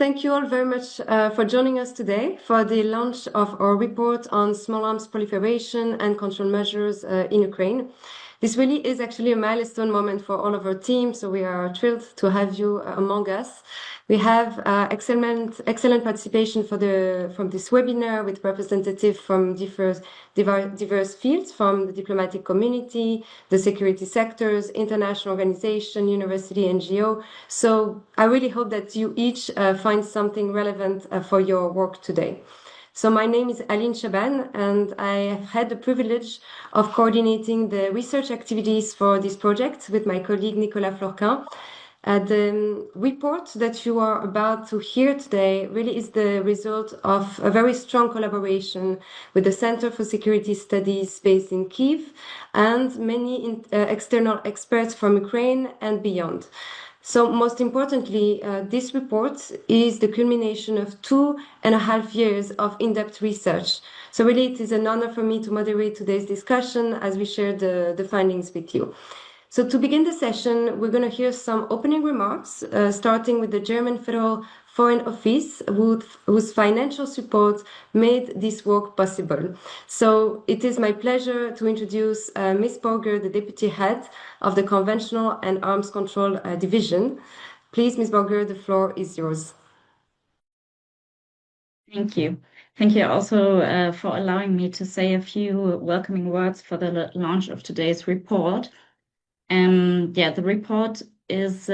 thank you all very much for joining us today for the launch of our report on small arms proliferation and control measures in Ukraine. This really is actually a milestone moment for all of our team, so we are thrilled to have you among us. We have excellent participation from this webinar with representatives from diverse fields, from the diplomatic community, the security sectors, international organization, university, NGO. So I really hope that you each find something relevant for your work today. So my name is Aline Chaban, and I have had the privilege of coordinating the research activities for this project with my colleague Nicolas Florquin. The report that you are about to hear today really is the result of a very strong collaboration with the Center for Security Studies based in Kyiv and many external experts from Ukraine and beyond. So most importantly, this report is the culmination of 2.5 years of in-depth research. So really it is an honor for me to moderate today's discussion as we share the findings with you. So to begin the session, we're going to hear some opening remarks, starting with the German Federal Foreign Office, whose financial support made this work possible. So it is my pleasure to introduce Ms. Borger, the Deputy Head of the Conventional and Arms Control Division. Please, Ms. Borger, the floor is yours. Thank you. Thank you also for allowing me to say a few welcoming words for the launch of today's report. The report is,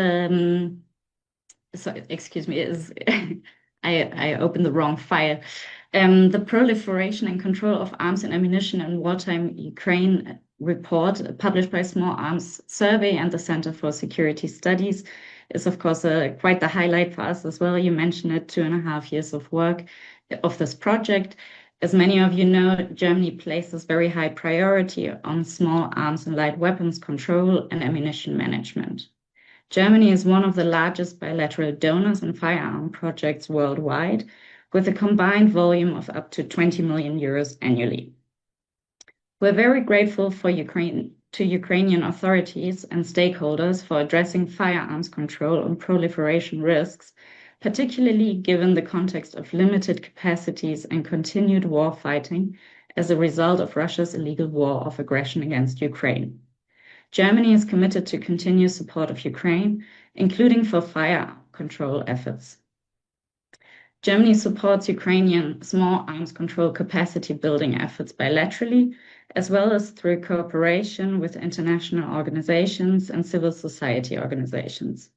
excuse me, I opened the wrong file. The Proliferation and Control of Arms and Ammunition in Wartime Ukraine report, published by Small Arms Survey and the Center for Security Studies, is of course quite the highlight for us as well. You mentioned it, 2.5 years of work of this project. As many of you know, Germany places very high priority on small arms and light weapons control and ammunition management. Germany is one of the largest bilateral donors in firearm projects worldwide, with a combined volume of up to 20 million euros annually. We're very grateful to Ukrainian authorities and stakeholders for addressing firearms control and proliferation risks, particularly given the context of limited capacities and continued war fighting as a result of Russia's illegal war of aggression against Ukraine. Germany is committed to continued support of Ukraine, including for fire control efforts. Germany supports Ukrainian small arms control capacity building efforts bilaterally, as well as through cooperation with international organizations and civil society organizations.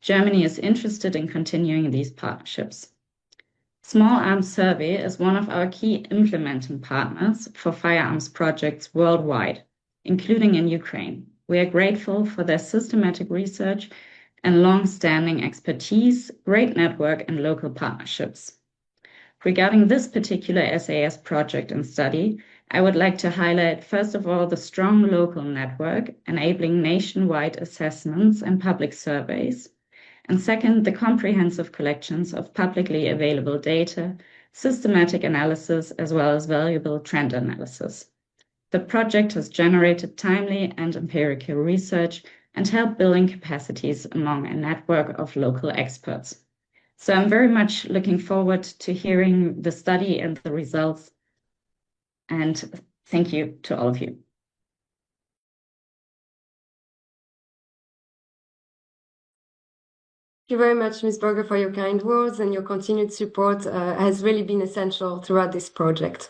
Germany is interested in continuing these partnerships. Small Arms Survey is one of our key implementing partners for firearms projects worldwide, including in Ukraine. We are grateful for their systematic research and long-standing expertise, great network, and local partnerships. Regarding this particular SAS project and study, I would like to highlight, first of all, the strong local network enabling nationwide assessments and public surveys, and second, the comprehensive collections of publicly available data, systematic analysis, as well as valuable trend analysis. The project has generated timely and empirical research and helped building capacities among a network of local experts. So I'm very much looking forward to hearing the study and the results, and thank you to all of you. Thank you very much, Ms. Berger, for your kind words, and your continued support has really been essential throughout this project.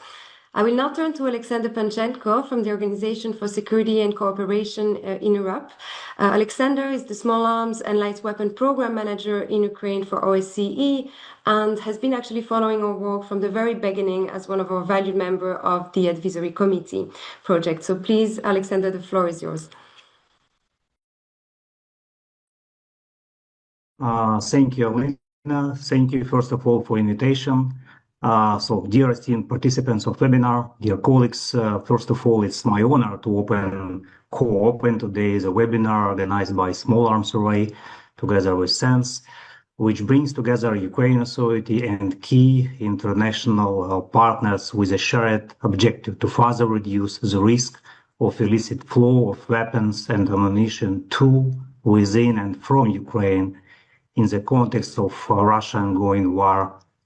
I will now turn to Alexander Panchenko from the Organization for Security and Cooperation in Europe. Alexander is the Small Arms and Light Weapon Program Manager in Ukraine for OSCE and has been actually following our work from the very beginning as one of our valued members of the Advisory Committee project. So please, Alexander, the floor is yours. Thank you, Alina. Thank you, first of all, for invitation. So, dear esteemed participants of webinar, dear colleagues, first of all, it's my honor to co-open today's webinar organized by Small Arms Survey together with SENSE, which brings together Ukraine Authority and key international partners with a shared objective to further reduce the risk of illicit flow of weapons and ammunition to, within and from Ukraine, in the context of Russia's ongoing war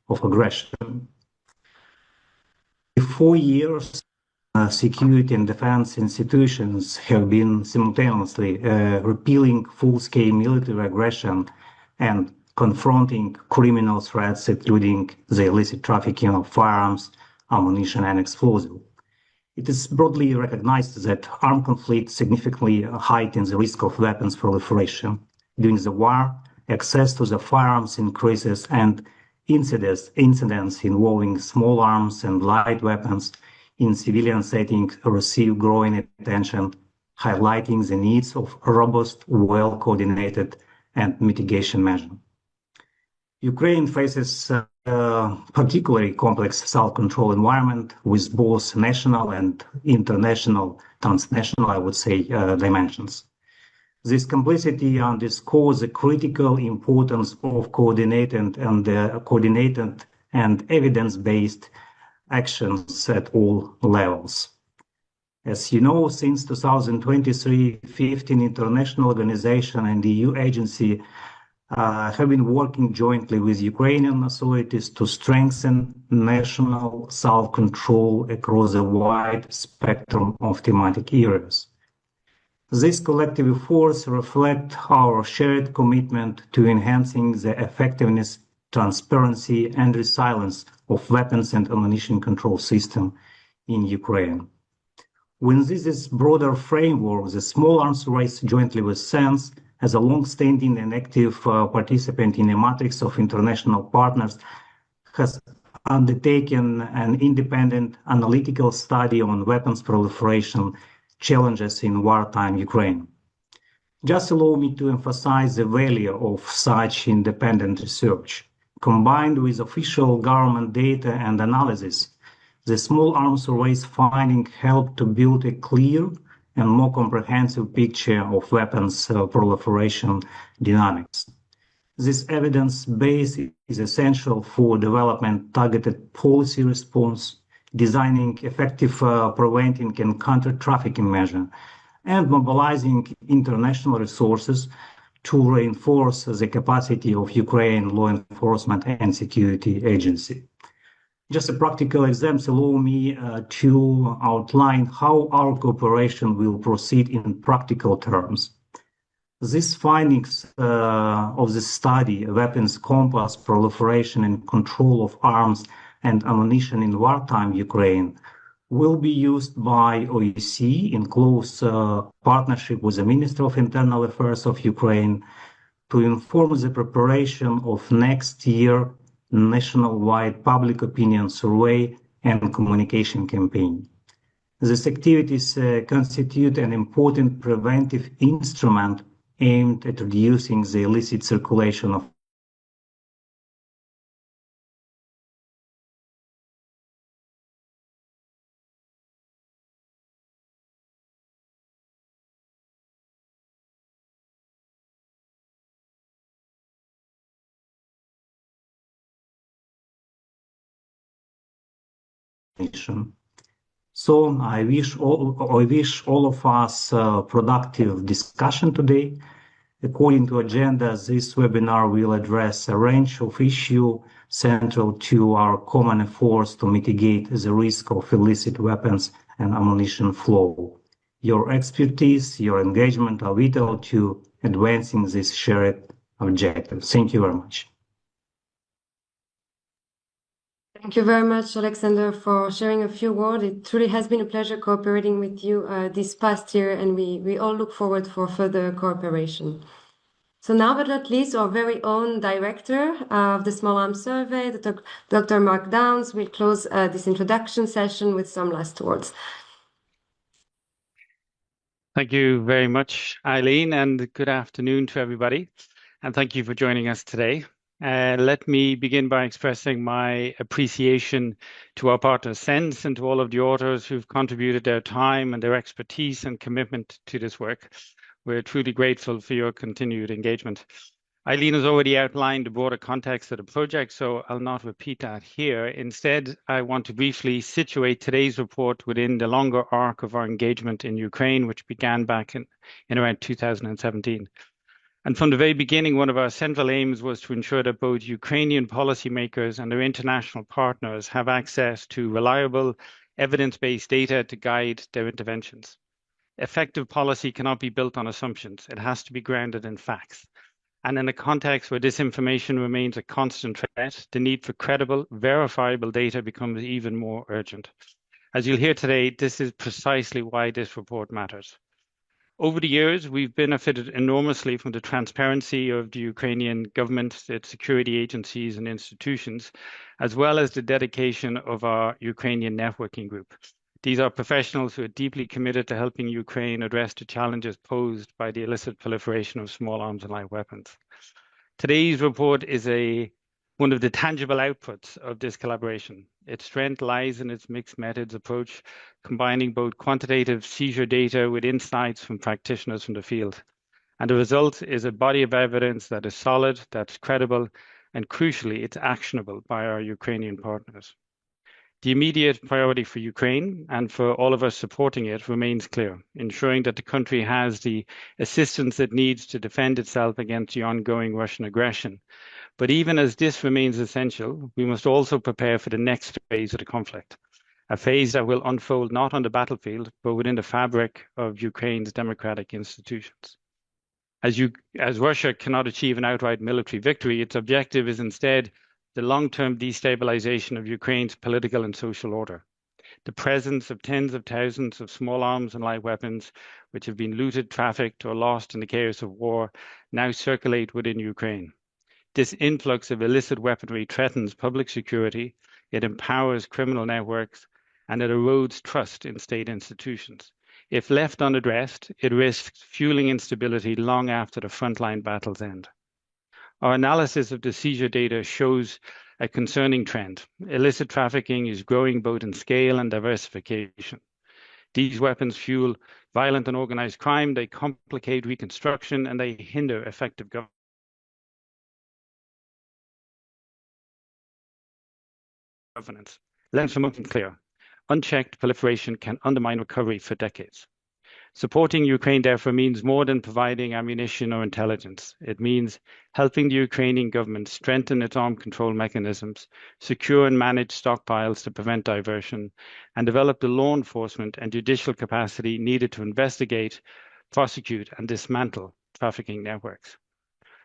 of aggression. For 4 years, security and defense institutions have been simultaneously repelling full-scale military aggression and confronting criminal threats, including the illicit trafficking of firearms, ammunition, and explosives. It is broadly recognized that armed conflict significantly heightens the risk of weapons proliferation. During the war, access to the firearms increases, and incidents involving small arms and light weapons in civilian settings receive growing attention, highlighting the needs of robust, well-coordinated and mitigation measures. Ukraine faces a particularly complex self-control environment with both national and international, transnational, I would say, dimensions. This complexity underscores the critical importance of coordinated and evidence-based actions at all levels. As you know, since 2023, 15 international organizations and the EU agency have been working jointly with Ukrainian authorities to strengthen national self-control across a wide spectrum of thematic areas. These collective efforts reflect our shared commitment to enhancing the effectiveness, transparency, and resilience of weapons and ammunition control system in Ukraine. Within this broader framework, the Small Arms Race, jointly with SENS, as a long-standing and active participant in a matrix of international partners, has undertaken an independent analytical study on weapons proliferation challenges in wartime Ukraine. Just allow me to emphasize the value of such independent research. Combined with official government data and analysis, the Small Arms Race finding helped to build a clear and more comprehensive picture of weapons proliferation dynamics. This evidence base is essential for developing targeted policy response, designing effective preventing and counter-trafficking measures, and mobilizing international resources to reinforce the capacity of Ukraine law enforcement and security agency. Just a practical example, allow me to outline how our cooperation will proceed in practical terms. These findings of the study, Weapons Compass, Proliferation and Control of Arms and Ammunition in Wartime Ukraine, will be used by OEC in close partnership with the Ministry of Internal Affairs of Ukraine to inform the preparation of next year nationwide public opinion survey and communication campaign. These activities constitute an important preventive instrument aimed at reducing the illicit circulation of nation. So I wish all of us productive discussion today. According to agenda, this webinar will address a range of issues central to our common efforts to mitigate the risk of illicit weapons and ammunition flow. Your expertise, your engagement are vital to advancing this shared objective. Thank you very much. Thank you very much, Alexander, for sharing a few words. It truly has been a pleasure cooperating with you this past year, and we all look forward for further cooperation. So now but not least, our very own director of the Small Arms Survey, Dr. Mark Downs, will close this introduction session with some last words. Thank you very much, Eileen, and good afternoon to everybody. And thank you for joining us today. Let me begin by expressing my appreciation to our partner SENS and to all of the authors who've contributed their time and their expertise and commitment to this work. We're truly grateful for your continued engagement. Eileen has already outlined the broader context of the project, so I'll not repeat that here. Instead, I want to briefly situate today's report within the longer arc of our engagement in Ukraine, which began back in around 2017. And from the very beginning, one of our central aims was to ensure that both Ukrainian policymakers and their international partners have access to reliable, evidence-based data to guide their interventions. Effective policy cannot be built on assumptions. It has to be grounded in facts. And in a context where disinformation remains a constant threat, the need for credible, verifiable data becomes even more urgent. As you'll hear today, this is precisely why this report matters. Over the years, we've benefited enormously from the transparency of the Ukrainian government, its security agencies and institutions, as well as the dedication of our Ukrainian networking group. These are professionals who are deeply committed to helping Ukraine address the challenges posed by the illicit proliferation of small arms and light weapons. Today's report is one of the tangible outputs of this collaboration. Its strength lies in its mixed methods approach, combining both quantitative seizure data with insights from practitioners from the field. And the result is a body of evidence that is solid, that's credible, and crucially, it's actionable by our Ukrainian partners. The immediate priority for Ukraine and for all of us supporting it remains clear, ensuring that the country has the assistance it needs to defend itself against the ongoing Russian aggression. But even as this remains essential, we must also prepare for the next phase of the conflict, a phase that will unfold not on the battlefield, but within the fabric of Ukraine's democratic institutions. As Russia cannot achieve an outright military victory, its objective is instead the long-term destabilization of Ukraine's political and social order. The presence of tens of thousands of small arms and light weapons, which have been looted, trafficked, or lost in the chaos of war, now circulate within Ukraine. This influx of illicit weaponry threatens public security, it empowers criminal networks, and it erodes trust in state institutions. If left unaddressed, it risks fueling instability long after the frontline battles end. Our analysis of the seizure data shows a concerning trend. Illicit trafficking is growing both in scale and diversification. These weapons fuel violent and organized crime, they complicate reconstruction, and they hinder effective governance. Let's make it clear. Unchecked proliferation can undermine recovery for decades. Supporting Ukraine, therefore, means more than providing ammunition or intelligence. It means helping the Ukrainian government strengthen its armed control mechanisms, secure and manage stockpiles to prevent diversion, and develop the law enforcement and judicial capacity needed to investigate, prosecute, and dismantle trafficking networks.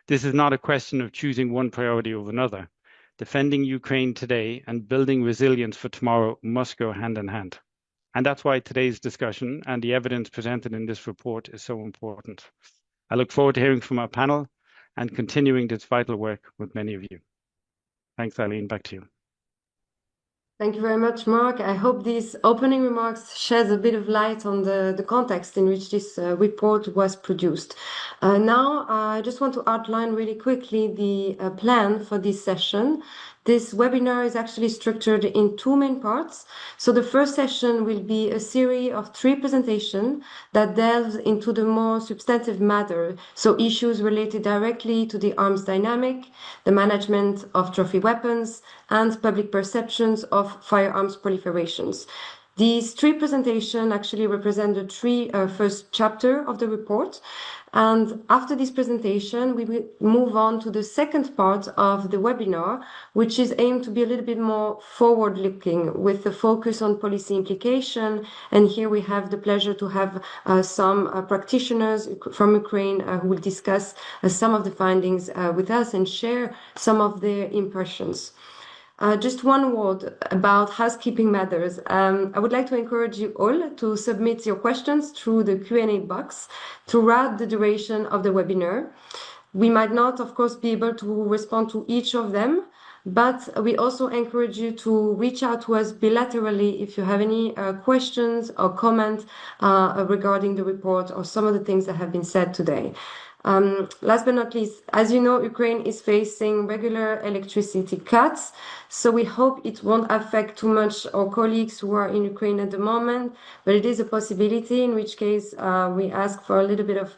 This is not a question of choosing one priority over another. Defending Ukraine today and building resilience for tomorrow must go hand in hand. And that's why today's discussion and the evidence presented in this report is so important. I look forward to hearing from our panel and continuing this vital work with many of you. Thanks, Eileen. Back to you. Thank you very much, Mark. I hope these opening remarks sheds a bit of light on the context in which this report was produced. Now, I just want to outline really quickly the plan for this session. This webinar is actually structured in two main parts. So the first session will be a series of 3 presentations that delves into the more substantive matter, so issues related directly to the arms dynamic, the management of trophy weapons, and public perceptions of firearms proliferations. These 3 presentations actually represent the 3 first chapter of the report. And after this presentation, we will move on to the second part of the webinar, which is aimed to be a little bit more forward-looking with the focus on policy implication. And here we have the pleasure to have some practitioners from Ukraine who will discuss some of the findings with us and share some of their impressions. Just one word about housekeeping matters. I would like to encourage you all to submit your questions through the Q&A box throughout the duration of the webinar. We might not, of course, be able to respond to each of them, but we also encourage you to reach out to us bilaterally if you have any questions or comments regarding the report or some of the things that have been said today. Last but not least, as you know, Ukraine is facing regular electricity cuts, so we hope it won't affect too much our colleagues who are in Ukraine at the moment, but it is a possibility, in which case we ask for a little bit of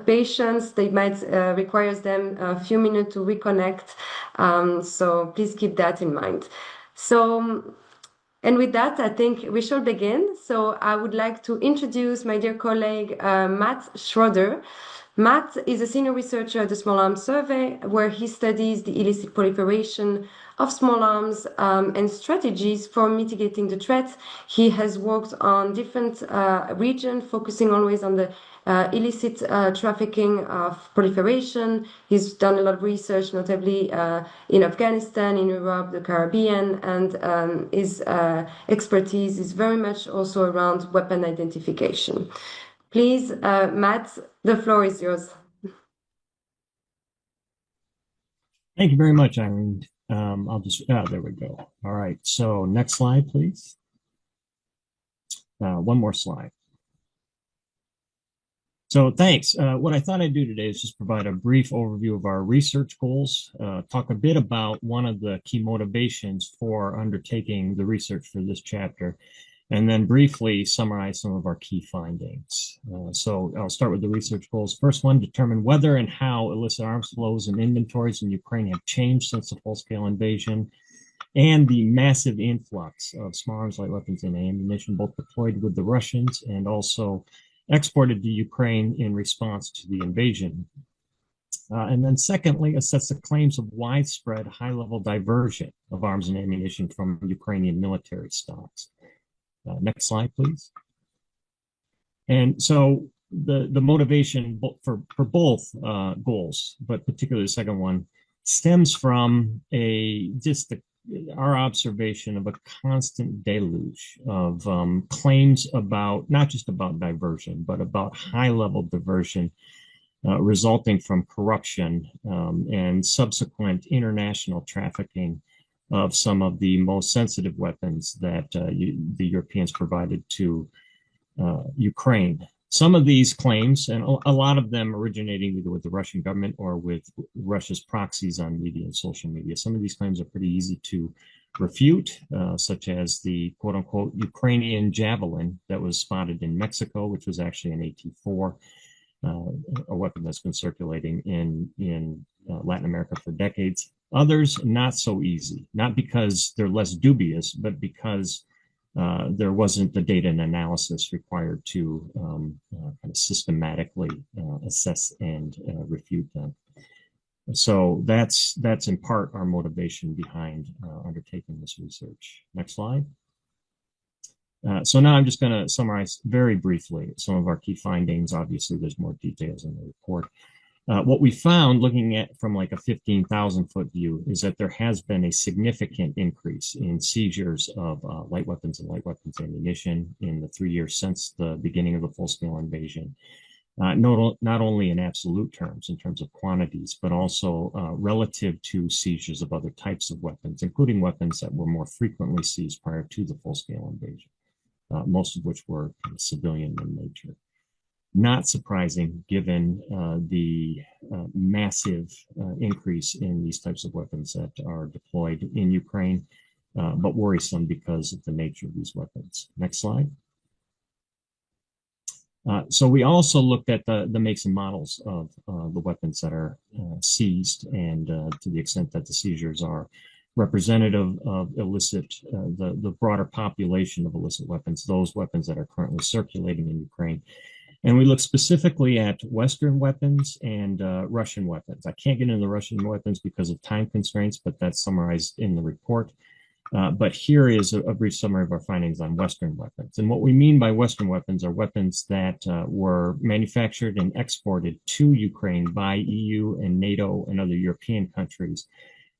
patience. They might require them a few minutes to reconnect, so please keep that in mind. And with that, I think we shall begin. So I would like to introduce my dear colleague, Matt Schroeder. Matt is a senior researcher at the Small Arms Survey, where he studies the illicit proliferation of small arms and strategies for mitigating the threat. He has worked on different regions, focusing always on the illicit trafficking of proliferation. He's done a lot of research, notably in Afghanistan, in Europe, the Caribbean, and his expertise is very much also around weapon identification. Please, Matt, the floor is yours. Thank you very much, Eileen. I'll just, there we go. All right, so next slide, please. One more slide. So thanks. What I thought I'd do today is just provide a brief overview of our research goals, talk a bit about one of the key motivations for undertaking the research for this chapter, and then briefly summarize some of our key findings. So I'll start with the research goals. First one, determine whether and how illicit arms flows and inventories in Ukraine have changed since the full-scale invasion, and the massive influx of small arms, light weapons, and ammunition, both deployed with the Russians and also exported to Ukraine in response to the invasion. And then secondly, assess the claims of widespread high-level diversion of arms and ammunition from Ukrainian military stocks. Next slide, please. And so the motivation for both goals, but particularly the second one, stems from our observation of a constant deluge of claims about, not just about diversion, but about high-level diversion resulting from corruption and subsequent international trafficking of some of the most sensitive weapons that the Europeans provided to Ukraine. Some of these claims, and a lot of them originating either with the Russian government or with Russia's proxies on media and social media. Some of these claims are pretty easy to refute, such as the quote-unquote Ukrainian Javelin that was spotted in Mexico, which was actually an AT-4, a weapon that's been circulating in Latin America for decades. Others, not so easy, not because they're less dubious, but because there wasn't the data and analysis required to kind of systematically assess and refute them. So that's in part our motivation behind undertaking this research. Next slide. So now I'm just going to summarize very briefly some of our key findings. Obviously, there's more details in the report. What we found, looking at from like a 15,000-foot view, is that there has been a significant increase in seizures of light weapons and light weapons ammunition in the 3 years since the beginning of the full-scale invasion. Not only in absolute terms, in terms of quantities, but also relative to seizures of other types of weapons, including weapons that were more frequently seized prior to the full-scale invasion, most of which were kind of civilian in nature. Not surprising, given the massive increase in these types of weapons that are deployed in Ukraine, but worrisome because of the nature of these weapons. Next slide. So we also looked at the makes and models of the weapons that are seized, and to the extent that the seizures are representative of illicit, the broader population of illicit weapons, those weapons that are currently circulating in Ukraine. And we look specifically at Western weapons and Russian weapons. I can't get into the Russian weapons because of time constraints, but that's summarized in the report. But here is a brief summary of our findings on Western weapons. And what we mean by Western weapons are weapons that were manufactured and exported to Ukraine by EU and NATO and other European countries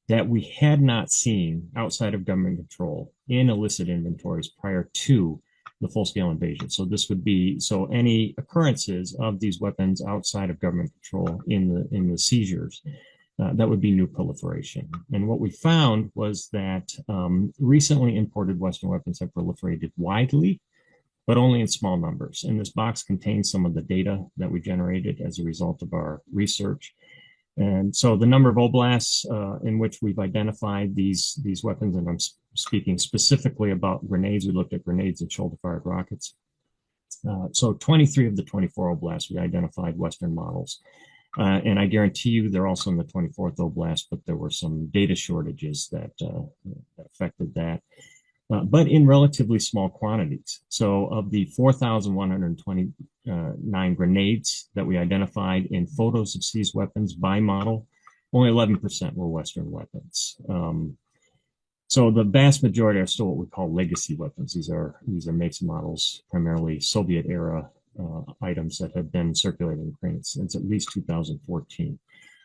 that we had not seen outside of government control in illicit inventories prior to the full-scale invasion. So this would be, so any occurrences of these weapons outside of government control in the seizures, that would be new proliferation. And what we found was that recently imported Western weapons have proliferated widely, but only in small numbers. And this box contains some of the data that we generated as a result of our research. And so the number of oblasts in which we've identified these weapons, and I'm speaking specifically about grenades. We looked at grenades and shoulder-fired rockets. So 23 of the 24 oblasts, we identified Western models. And I guarantee you they're also in the 24th oblast, but there were some data shortages that affected that. but in relatively small quantities. So of the 4,129 grenades that we identified in photos of seized weapons by model, only 11% were Western weapons. So the vast majority are still what we call legacy weapons. These are makes and models, primarily Soviet era items that have been circulating in Ukraine since at least 2014.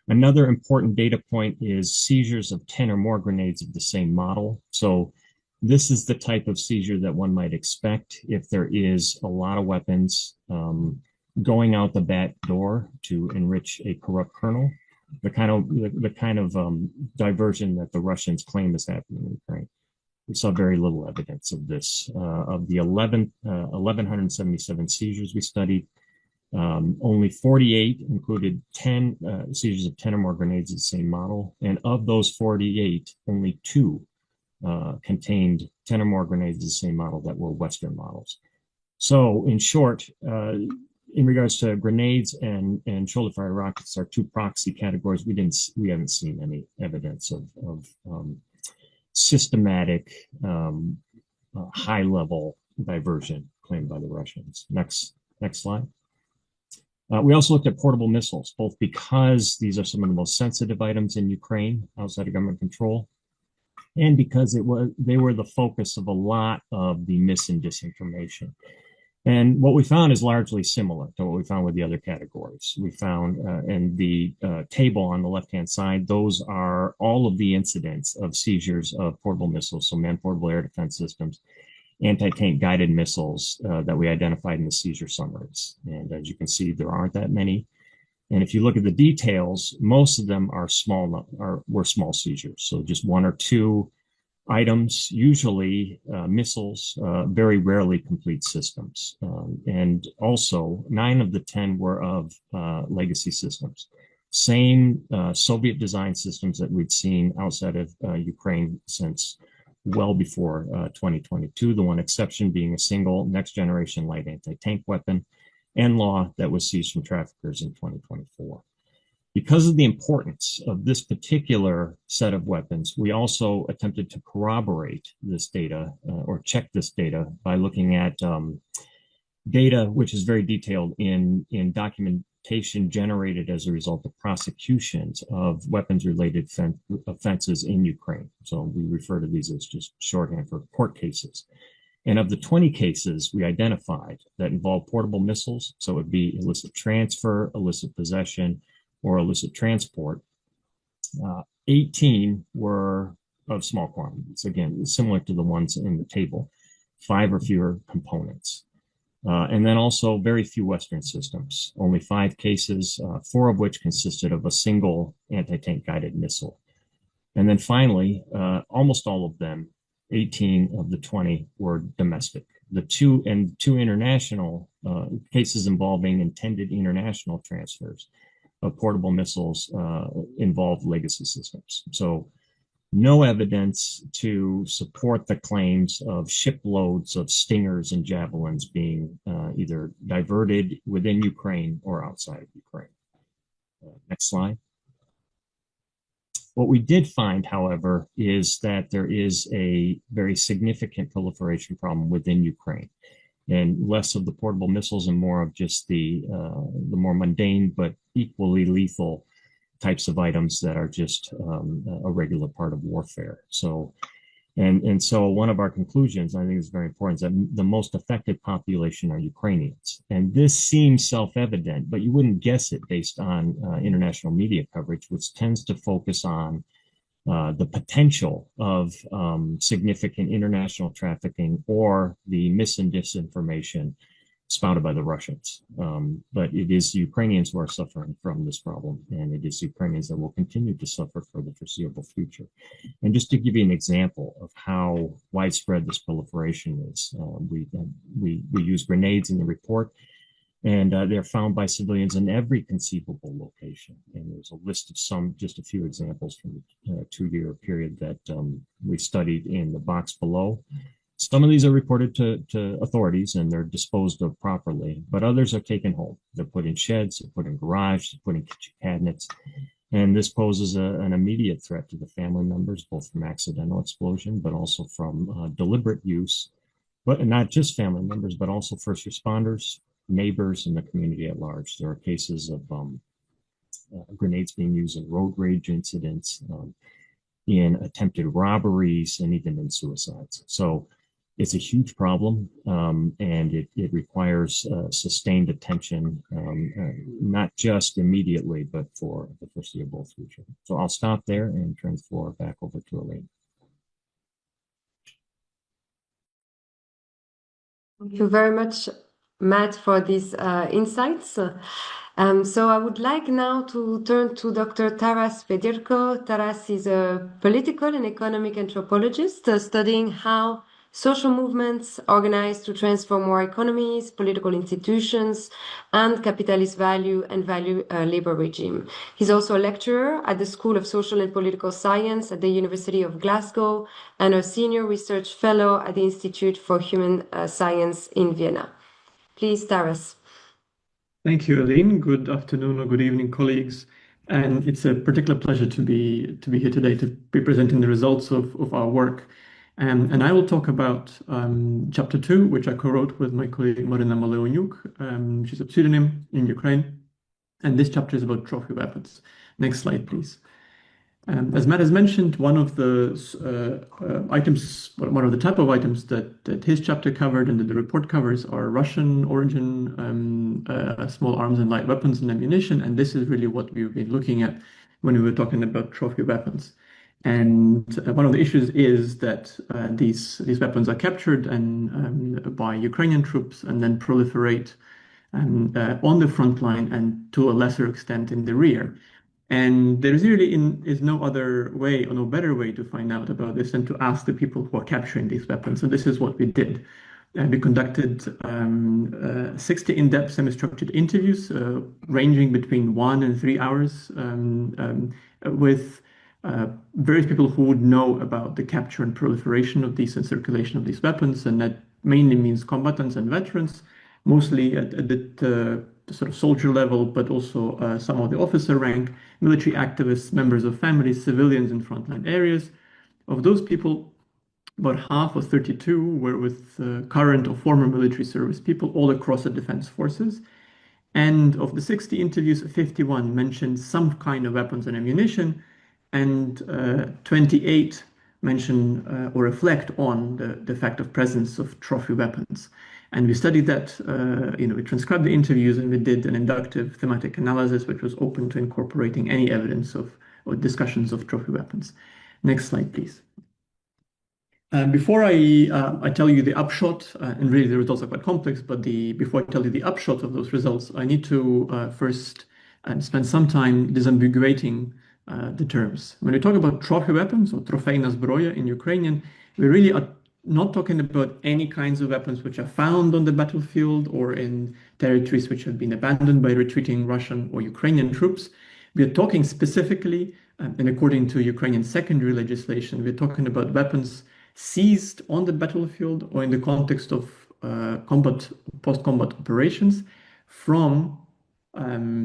Another important data point is seizures of 10 or more grenades of the same model. So this is the type of seizure that one might expect if there is a lot of weapons going out the back door to enrich a corrupt kernel. The kind of diversion that the Russians claim is happening in Ukraine. We saw very little evidence of this. Of the 1,177 seizures we studied, only 48 included 10 seizures of 10 or more grenades of the same model. And of those 48, only 2 contained 10 or more grenades of the same model that were Western models. So in short, in regards to grenades and shoulder fire rockets, are 2 proxy categories. We haven't seen any evidence of systematic high level diversion claimed by the Russians. Next slide. We also looked at portable missiles, both because these are some of the most sensitive items in Ukraine outside of government control, and because they were the focus of a lot of the mis and disinformation. And what we found is largely similar to what we found with the other categories. We found in the table on the left-hand side, those are all of the incidents of seizures of portable missiles, so man-portable air defense systems, anti-tank guided missiles that we identified in the seizure summaries. And as you can see, there aren't that many. And if you look at the details, most of them were small seizures. So just 1 or 2 items, usually missiles, very rarely complete systems. And also 9 of the 10 were of legacy systems. Same Soviet design systems that we'd seen outside of Ukraine since well before 2022, the one exception being a single next generation light anti-tank weapon, NLAW, that was seized from traffickers in 2024. Because of the importance of this particular set of weapons, we also attempted to corroborate this data or check this data by looking at data which is very detailed in documentation generated as a result of prosecutions of weapons-related offenses in Ukraine. So we refer to these as just shorthand for court cases. And of the 20 cases we identified that involved portable missiles, so it would be illicit transfer, illicit possession, or illicit transport, 18 were of small quantities. Again, similar to the ones in the table, 5 or fewer components. And then also very few Western systems, only 5 cases, 4 of which consisted of a single anti-tank guided missile. And then finally, almost all of them, 18 of the 20 were domestic. The 2 international cases involving intended international transfers of portable missiles involved legacy systems. So no evidence to support the claims of shiploads of Stingers and Javelins being either diverted within Ukraine or outside of Ukraine. Next slide. What we did find, however, is that there is a very significant proliferation problem within Ukraine, and less of the portable missiles and more of just the more mundane but equally lethal types of items that are just a regular part of warfare. So, and so one of our conclusions, I think is very important, is that the most affected population are Ukrainians. And this seems self-evident, but you wouldn't guess it based on international media coverage, which tends to focus on the potential of significant international trafficking or the mis and disinformation spouted by the Russians. But it is Ukrainians who are suffering from this problem, and it is Ukrainians that will continue to suffer for the foreseeable future. And just to give you an example of how widespread this proliferation is, we use grenades in the report, and they're found by civilians in every conceivable location. And there's a list of just a few examples from the 2-year period that we studied in the box below. Some of these are reported to authorities and they're disposed of properly, but others are taken home. They're put in sheds, they're put in garages, they're put in kitchen cabinets. And this poses an immediate threat to the family members, both from accidental explosion, but also from deliberate use. But not just family members, but also first responders, neighbors, and the community at large. There are cases of grenades being used in road rage incidents, in attempted robberies, and even in suicides. So it's a huge problem, and it requires sustained attention, not just immediately, but for the foreseeable future. So I'll stop there and turn the floor back over to Elaine. Thank you very much, Matt, for these insights. So I would like now to turn to Dr. Taras Fedirko. Taras is a political and economic anthropologist studying how social movements organize to transform our economies, political institutions, and capitalist value and value labor regime. He's also a lecturer at the School of Social and Political Science at the University of Glasgow and a senior research fellow at the Institute for Human Science in Vienna. Please, Taras. Thank you, Aline. Good afternoon or good evening, colleagues. And it's a particular pleasure to be here today to be presenting the results of our work. And I will talk about chapter 2, which I co-wrote with my colleague Marina Maleoniuk. She's a pseudonym in Ukraine. And this chapter is about trophy weapons. Next slide, please. As Matt has mentioned, one of the type of items that his chapter covered and that the report covers are Russian origin small arms and light weapons and ammunition. And this is really what we've been looking at when we were talking about trophy weapons. And one of the issues is that these weapons are captured by Ukrainian troops and then proliferate on the front line and to a lesser extent in the rear. And there really is no other way or no better way to find out about this than to ask the people who are capturing these weapons. And this is what we did. We conducted 60 in-depth semi-structured interviews ranging between 1 and 3 hours with various people who would know about the capture and proliferation of these and circulation of these weapons. And that mainly means combatants and veterans, mostly at the sort of soldier level, but also some of the officer rank, military activists, members of families, civilians in frontline areas. Of those people, about half or 32 were with current or former military service people all across the defense forces. And of the 60 interviews, 51 mentioned some kind of weapons and ammunition, and 28 mention or reflect on the fact of presence of trophy weapons. And we studied that, we transcribed the interviews and we did an inductive thematic analysis, which was open to incorporating any evidence of or discussions of trophy weapons. Next slide, please. Before I tell you the upshot, and really the results are quite complex, but before I tell you the upshot of those results, I need to first spend some time disambiguating the terms. When we talk about trophy weapons or trofejna zbroja in Ukrainian, we really are not talking about any kinds of weapons which are found on the battlefield or in territories which have been abandoned by retreating Russian or Ukrainian troops. We are talking specifically, and according to Ukrainian secondary legislation, we're talking about weapons seized on the battlefield or in the context of post-combat operations from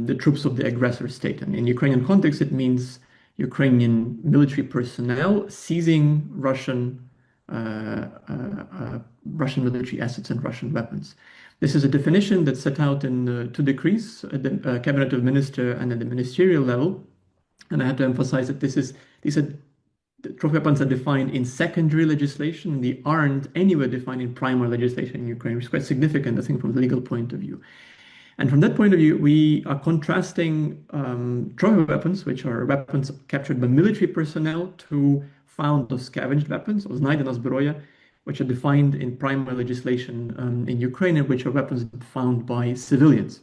the troops of the aggressor state. And in Ukrainian context, it means Ukrainian military personnel seizing Russian military assets and Russian weapons. This is a definition that's set out in 2 decrees at the Cabinet of Ministers and at the ministerial level. And I have to emphasize that the trophy weapons are defined in secondary legislation. They aren't anywhere defined in primary legislation in Ukraine, which is quite significant, I think, from the legal point of view. And from that point of view, we are contrasting trophy weapons, which are weapons captured by military personnel, to found or scavenged weapons, or znайдена зброя, which are defined in primary legislation in Ukraine, which are weapons found by civilians.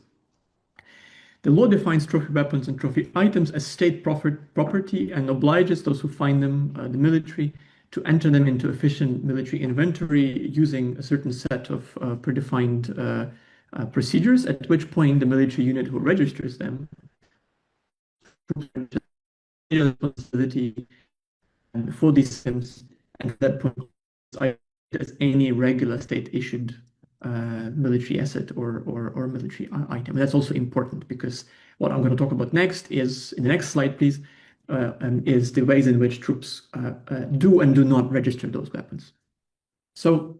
The law defines trophy weapons and trophy items as state property and obliges those who find them, the military, to enter them into efficient military inventory using a certain set of predefined procedures, at which point the military unit who registers them responsibility for these items, and at that point as any regular state issued military asset or military item. That's also important because what I'm going to talk about next is, in the next slide, please, is the ways in which troops do and do not register those weapons. So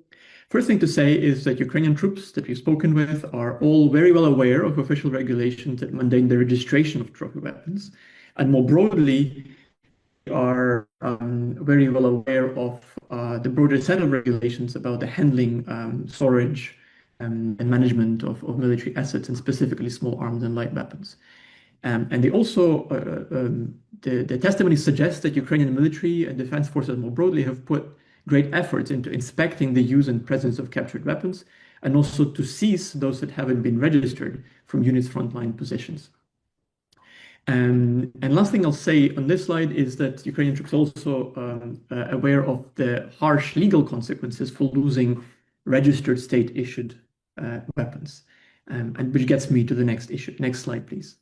first thing to say is that Ukrainian troops that we've spoken with are all very well aware of official regulations that mandate the registration of trophy weapons. And more broadly, are very well aware of the broader set of regulations about the handling, storage, and management of military assets, and specifically small arms and light weapons. And they also, the testimony suggests that Ukrainian military and defense forces more broadly have put great efforts into inspecting the use and presence of captured weapons, and also to seize those that haven't been registered from units' frontline positions. And last thing I'll say on this slide is that Ukrainian troops also aware of the harsh legal consequences for losing registered state-issued weapons, and which gets me to the next issue. Next slide, please.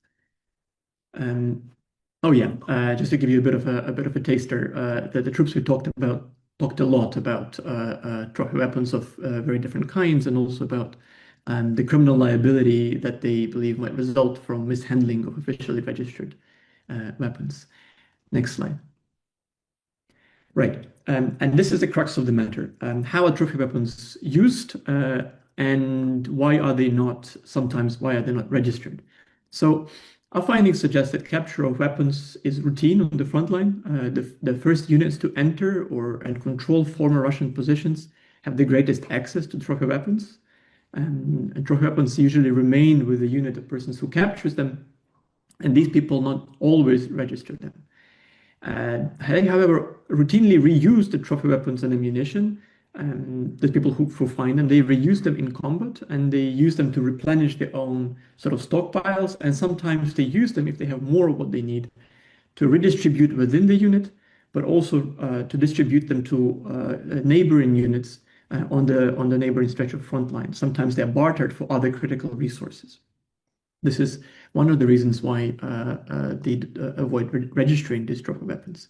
Just to give you a bit of a taster, the troops we talked a lot about trophy weapons of very different kinds, and also about the criminal liability that they believe might result from mishandling of officially registered weapons. Next slide. Right, and this is the crux of the matter. How are trophy weapons used, and why are they not registered? So our findings suggest that capture of weapons is routine on the front line. The first units to enter and control former Russian positions have the greatest access to trophy weapons. And trophy weapons usually remain with the unit of persons who captures them, and these people not always register them. They, however, routinely reuse the trophy weapons and ammunition. The people who find them, they reuse them in combat, and they use them to replenish their own sort of stockpiles, and sometimes they use them, if they have more of what they need, to redistribute within the unit, but also to distribute them to neighboring units on the neighboring stretch of front line. Sometimes they are bartered for other critical resources. This is one of the reasons why they avoid registering these trophy weapons.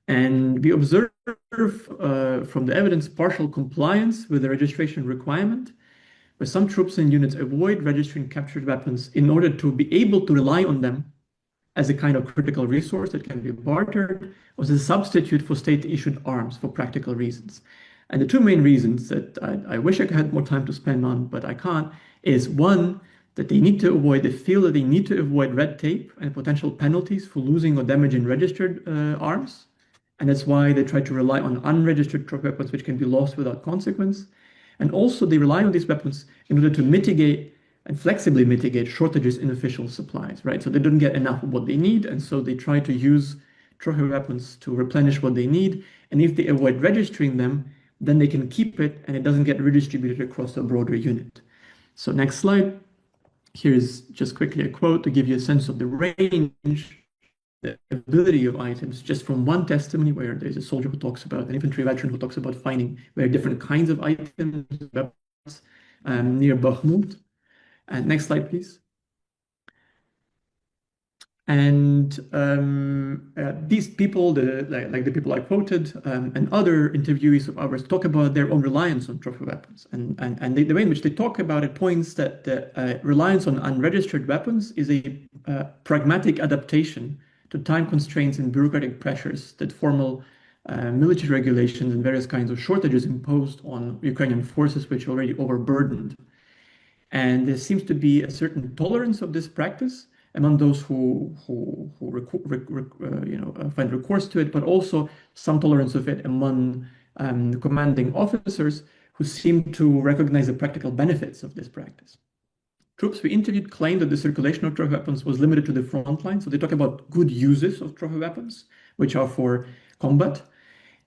And we observe from the evidence partial compliance with the registration requirement, where some troops and units avoid registering captured weapons in order to be able to rely on them as a kind of critical resource that can be bartered, or as a substitute for state-issued arms for practical reasons. And the two main reasons that I wish I had more time to spend on, but I can't, is one, that they feel that they need to avoid red tape and potential penalties for losing or damaging registered arms. And that's why they try to rely on unregistered trophy weapons, which can be lost without consequence. And also they rely on these weapons in order to mitigate and flexibly mitigate shortages in official supplies, right? So they don't get enough of what they need, and so they try to use trophy weapons to replenish what they need. And if they avoid registering them, then they can keep it and it doesn't get redistributed across a broader unit. So next slide. Here's just quickly a quote to give you a sense of the range, the ability of items, just from one testimony where there's a soldier who talks about, an infantry veteran who talks about finding very different kinds of items near Bakhmut. Next slide, please. And these people, like the people I quoted, and other interviewees of ours, talk about their own reliance on trophy weapons. And the way in which they talk about it points that the reliance on unregistered weapons is a pragmatic adaptation to time constraints and bureaucratic pressures that formal military regulations and various kinds of shortages imposed on Ukrainian forces, which are already overburdened. And there seems to be a certain tolerance of this practice among those who find recourse to it, but also some tolerance of it among commanding officers who seem to recognize the practical benefits of this practice. Troops we interviewed claimed that the circulation of trophy weapons was limited to the front line, so they talk about good uses of trophy weapons, which are for combat.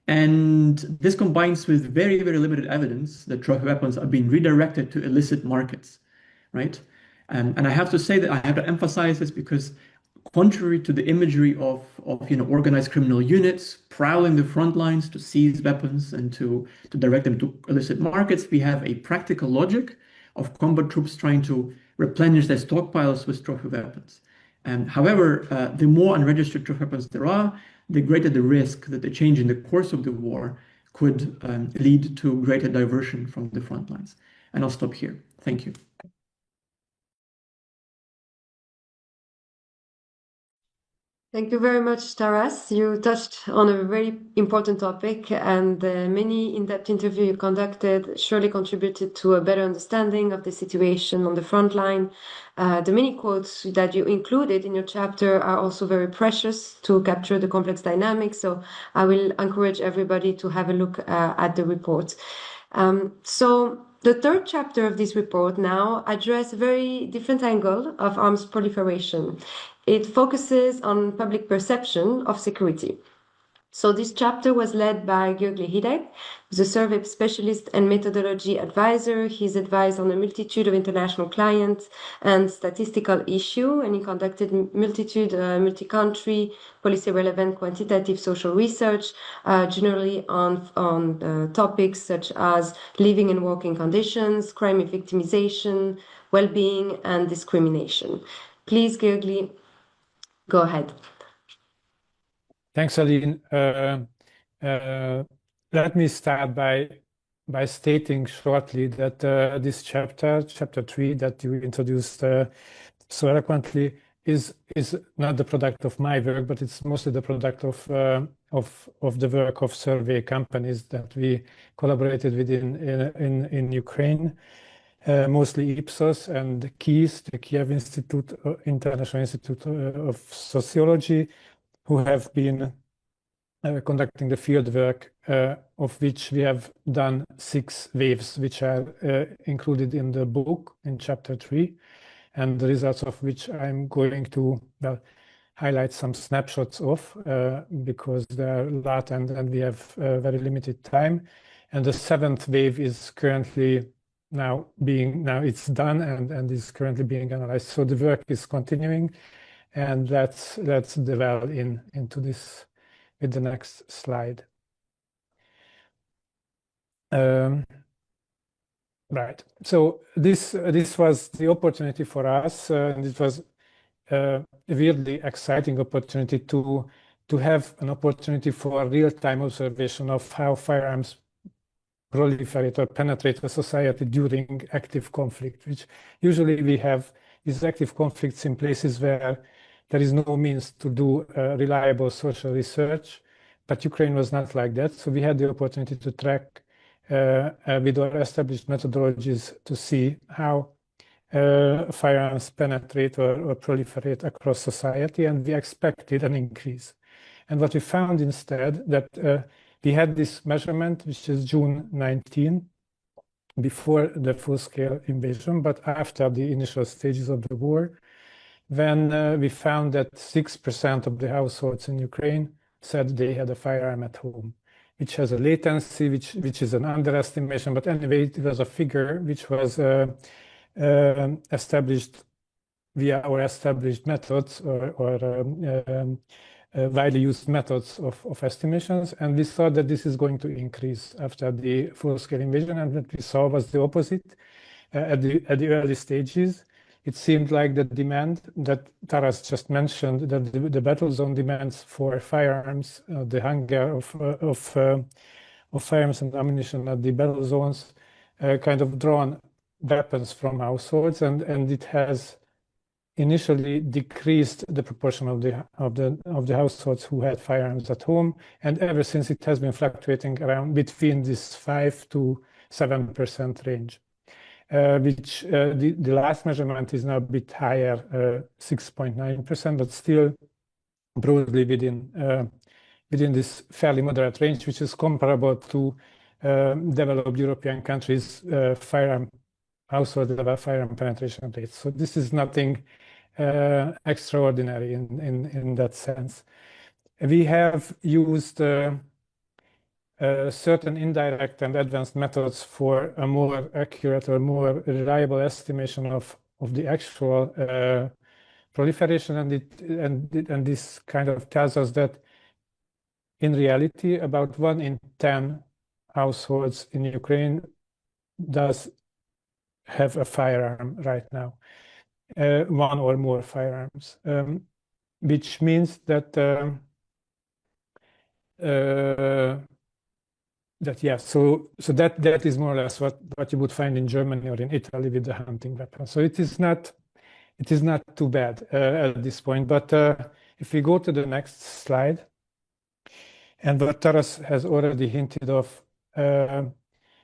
And this combines with very, very limited evidence that trophy weapons are being redirected to illicit markets, right? And I have to say that I have to emphasize this because contrary to the imagery of organized criminal units prowling the front lines to seize weapons and to direct them to illicit markets, we have a practical logic of combat troops trying to replenish their stockpiles with trophy weapons. However, the more unregistered trophy weapons there are, the greater the risk that the change in the course of the war could lead to greater diversion from the front lines. And I'll stop here. Thank you. Thank you very much, Taras. You touched on a very important topic, and the many in-depth interviews you conducted surely contributed to a better understanding of the situation on the front line. The many quotes that you included in your chapter are also very precious to capture the complex dynamics, so I will encourage everybody to have a look at the report. So the third chapter of this report now addresses a very different angle of arms proliferation. It focuses on public perception of security. So this chapter was led by György Hideg, who's a survey specialist and methodology advisor. He's advised on a multitude of international clients and statistical issues, and he conducted multitude multi-country, policy-relevant quantitative social research, generally on topics such as living and working conditions, crime and victimization, well-being, and discrimination. Please, György, go ahead. Thanks, Aline. Let me start by stating shortly that this chapter 3, that you introduced so eloquently, is not the product of my work, but it's mostly the product of the work of survey companies that we collaborated with in Ukraine, mostly Ipsos and KIS, the Kiev International Institute of Sociology, who have been conducting the field work, of which we have done 6 waves, which are included in the book in chapter 3, and the results of which I'm going to highlight some snapshots of, because there are a lot and we have very limited time. And the 7th wave is currently now it's done and is currently being analyzed. So the work is continuing. And let's delve into this with the next slide. Right. So this was the opportunity for us, and it was a really exciting opportunity to have an opportunity for real-time observation of how firearms proliferate or penetrate a society during active conflict, which usually we have these active conflicts in places where there is no means to do reliable social research, but Ukraine was not like that. So we had the opportunity to track with our established methodologies to see how firearms penetrate or proliferate across society, and we expected an increase. And what we found instead, that we had this measurement, which is June 19, before the full-scale invasion, but after the initial stages of the war, when we found that 6% of the households in Ukraine said they had a firearm at home, which has a latency, which is an underestimation. But anyway, it was a figure which was established via our established methods or widely used methods of estimations. And we saw that this is going to increase after the full-scale invasion. And what we saw was the opposite. At the early stages, it seemed like the demand that Taras just mentioned, that the battle zone demands for firearms, the hunger of firearms and ammunition at the battle zones, kind of drawn weapons from households, and it has initially decreased the proportion of the households who had firearms at home, and ever since it has been fluctuating around between this 5 to 7% range. Which the last measurement is now a bit higher, 6.9%, but still broadly within this fairly moderate range, which is comparable to developed European countries' household level firearm penetration rates. So this is nothing extraordinary in that sense. We have used certain indirect and advanced methods for a more accurate or more reliable estimation of the actual proliferation, and this kind of tells us that in reality about 1 in 10 households in Ukraine does have a firearm right now, 1 or more firearms, which means that that is more or less what you would find in Germany or in Italy with the hunting weapon. So it is not too bad at this point. But if we go to the next slide, and what Taras has already hinted of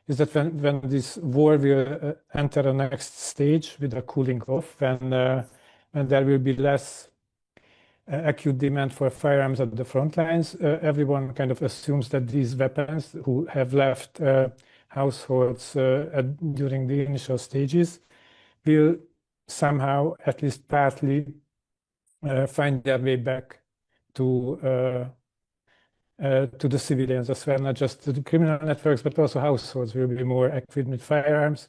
is that when this war will enter the next stage with a cooling off, when there will be less acute demand for firearms at the front lines, everyone kind of assumes that these weapons who have left households during the initial stages will somehow, at least partly, find their way back to the civilians as well, not just to the criminal networks, but also households will be more equipped with firearms.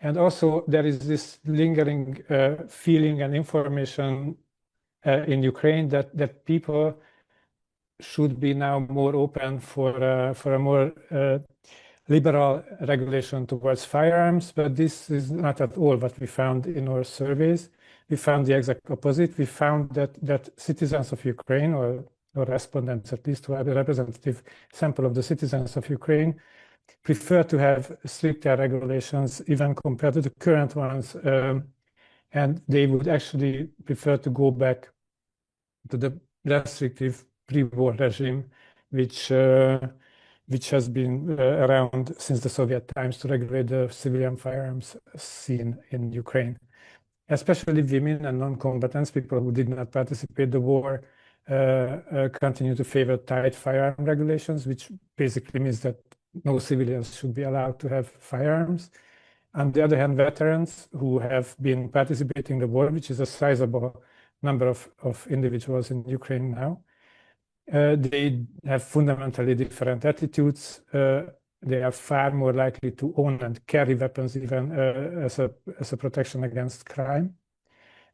And also there is this lingering feeling and information in Ukraine that people should be now more open for a more liberal regulation towards firearms, but this is not at all what we found in our surveys. We found the exact opposite. We found that citizens of Ukraine, or respondents at least, who have a representative sample of the citizens of Ukraine, prefer to have stricter regulations even compared to the current ones, and they would actually prefer to go back to the restrictive pre-war regime, which has been around since the Soviet times to regulate the civilian firearms scene in Ukraine. Especially women and non-combatants, people who did not participate in the war, continue to favor tight firearm regulations, which basically means that no civilians should be allowed to have firearms. On the other hand, veterans who have been participating in the war, which is a sizable number of individuals in Ukraine now, they have fundamentally different attitudes. They are far more likely to own and carry weapons even as a protection against crime.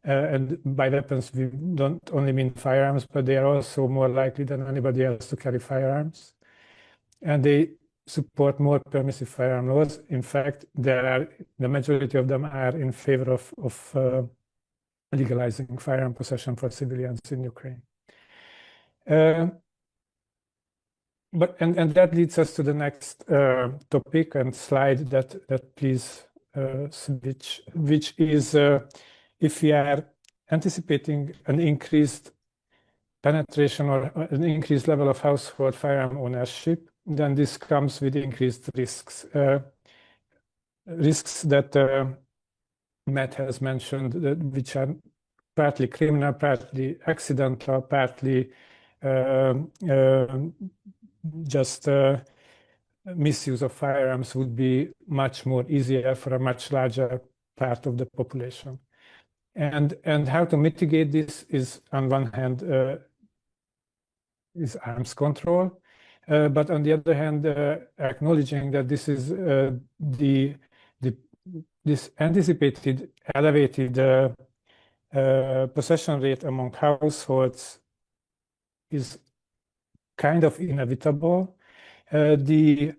And by weapons, we don't only mean firearms, but they are also more likely than anybody else to carry firearms. And they support more permissive firearm laws. In fact, the majority of them are in favor of legalizing firearm possession for civilians in Ukraine. And that leads us to the next topic and slide that please switch, which is if we are anticipating an increased penetration or an increased level of household firearm ownership, then this comes with increased risks. Risks that Matt has mentioned, which are partly criminal, partly accidental, partly just misuse of firearms would be much more easier for a much larger part of the population. And how to mitigate this is, on one hand, is arms control, but on the other hand, acknowledging that this is this anticipated elevated possession rate among households is kind of inevitable. The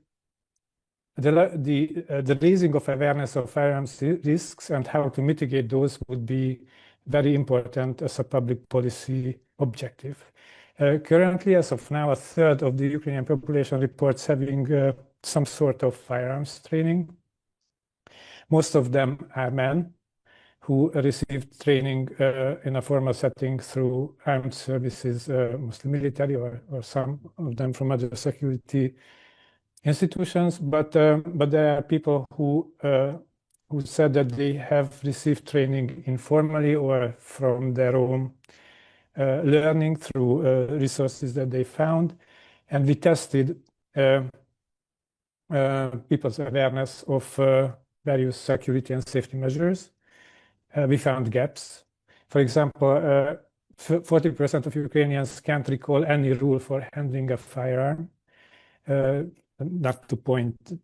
raising of awareness of firearms risks and how to mitigate those would be very important as a public policy objective. Currently, as of now, a third of the Ukrainian population reports having some sort of firearms training. Most of them are men who received training in a formal setting through armed services, mostly military, or some of them from other security institutions. But there are people who said that they have received training informally or from their own learning through resources that they found. And we tested people's awareness of various security and safety measures. We found gaps. For example, 40% of Ukrainians can't recall any rule for handling a firearm. Not to point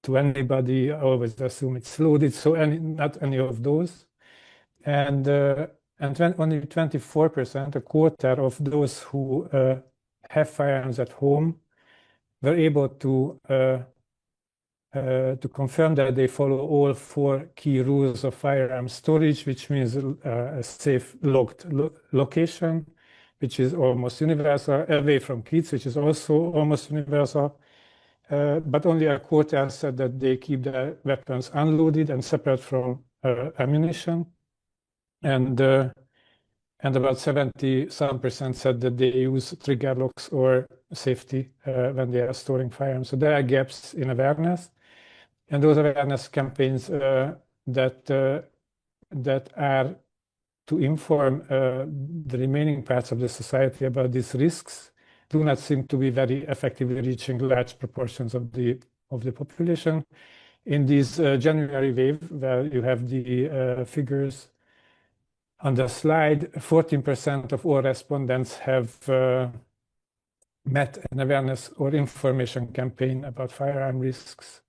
to anybody, always assume it's loaded, so not any of those. And only 24%, a quarter of those who have firearms at home, were able to confirm that they follow all 4 key rules of firearm storage, which means a safe locked location, which is almost universal, away from kids, which is also almost universal, but only a quarter said that they keep their weapons unloaded and separate from ammunition. And about 70% said that they use trigger locks or safety when they are storing firearms. So there are gaps in awareness, and those awareness campaigns that are to inform the remaining parts of the society about these risks do not seem to be very effectively reaching large proportions of the population. In this January wave, where you have the figures on the slide, 14% of all respondents have met an awareness or information campaign about firearm risks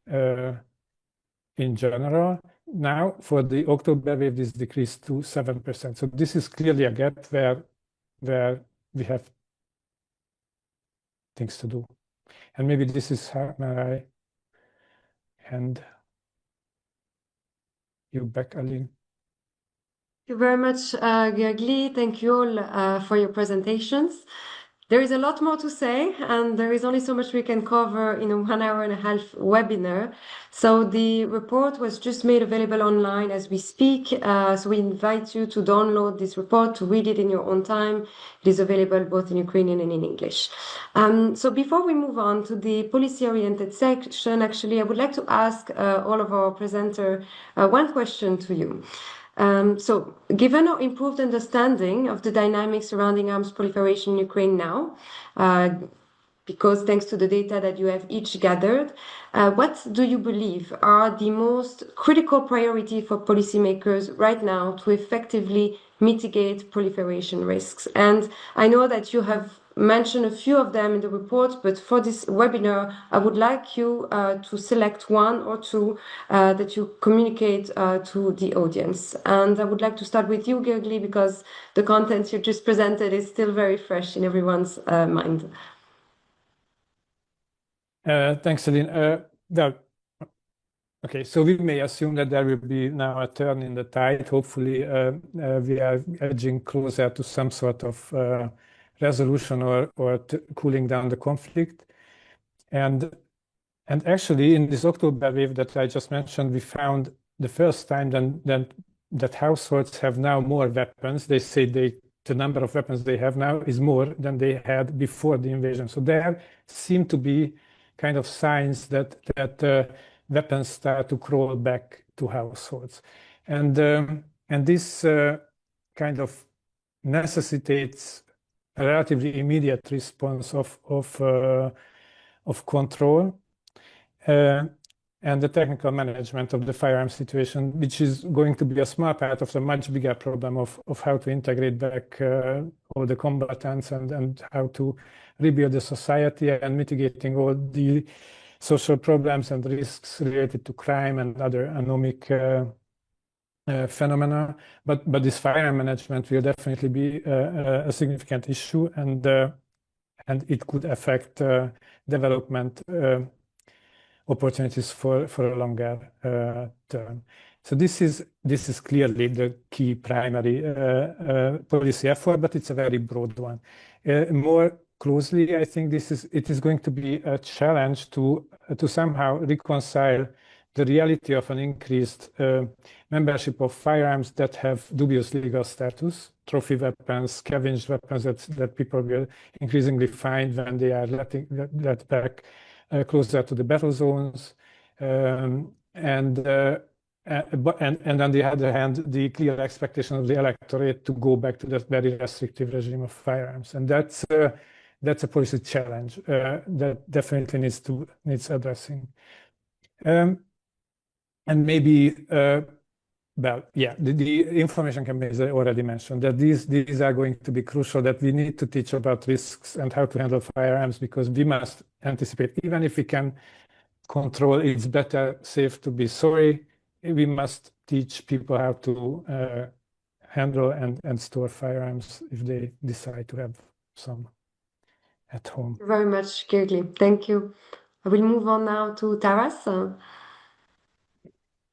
in general. Now, for the October wave, this decreased to 7%. So this is clearly a gap where we have things to do. And maybe this is how I hand you back, Aline. Thank you very much, Gergely. Thank you all for your presentations. There is a lot more to say, and there is only so much we can cover in a 1.5-hour webinar. So the report was just made available online as we speak. So we invite you to download this report, to read it in your own time. It is available both in Ukrainian and in English. So before we move on to the policy-oriented section, actually, I would like to ask all of our presenters one question to you. So given our improved understanding of the dynamics surrounding arms proliferation in Ukraine now, because thanks to the data that you have each gathered, what do you believe are the most critical priority for policymakers right now to effectively mitigate proliferation risks? And I know that you have mentioned a few of them in the report, but for this webinar, I would like you to select one or two that you communicate to the audience. And I would like to start with you, Gergely, because the content you just presented is still very fresh in everyone's mind. Thanks, Aline. Okay, so we may assume that there will be now a turn in the tide. Hopefully, we are edging closer to some sort of resolution or cooling down the conflict. And actually, in this October wave that I just mentioned, we found the first time that households have now more weapons. They say the number of weapons they have now is more than they had before the invasion. So there seem to be kind of signs that weapons start to crawl back to households, and this kind of necessitates a relatively immediate response of control and the technical management of the firearm situation, which is going to be a small part of the much bigger problem of how to integrate back all the combatants and how to rebuild the society and mitigating all the social problems and risks related to crime and other anomic phenomena. But this firearm management will definitely be a significant issue, and it could affect development opportunities for a longer term. So this is clearly the key primary policy effort, but it's a very broad one. More closely, I think it is going to be a challenge to somehow reconcile the reality of an increased membership of firearms that have dubious legal status, trophy weapons, scavenged weapons that people will increasingly find when they are let back closer to the battle zones, and on the other hand, the clear expectation of the electorate to go back to that very restrictive regime of firearms, and that's a policy challenge that definitely needs addressing. And maybe, well, yeah, the information campaigns I already mentioned, that these are going to be crucial, that we need to teach about risks and how to handle firearms, because we must anticipate, even if we can control, it's better safe to be sorry. We must teach people how to handle and store firearms if they decide to have some at home. Thank you very much, Gergely. Thank you. I will move on now to Taras.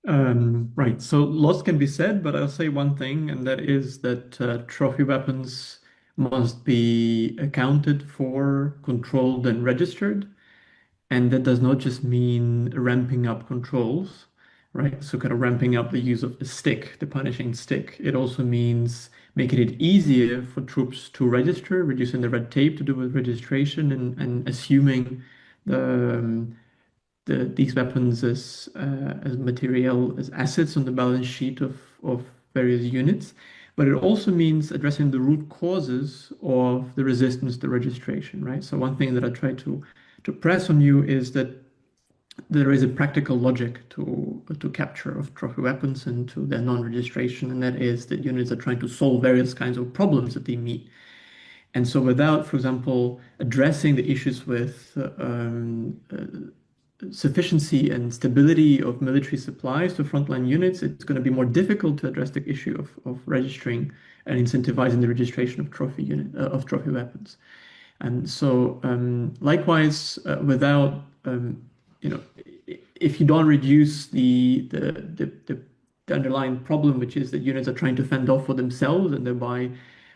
Right, so lots can be said, but I'll say one thing, and that is that trophy weapons must be accounted for, controlled, and registered. And that does not just mean ramping up controls, right? So kind of ramping up the use of the stick, the punishing stick. It also means making it easier for troops to register, reducing the red tape to do with registration, and assuming these weapons as material, as assets on the balance sheet of various units. But it also means addressing the root causes of the resistance to registration, right? So one thing that I try to press on you is that there is a practical logic to capture of trophy weapons and to their non-registration, and that is that units are trying to solve various kinds of problems that they meet. And so without, for example, addressing the issues with sufficiency and stability of military supplies to frontline units, it's going to be more difficult to address the issue of registering and incentivizing the registration of trophy weapons. And so likewise, without if you don't reduce the underlying problem, which is that units are trying to fend off for themselves and thereby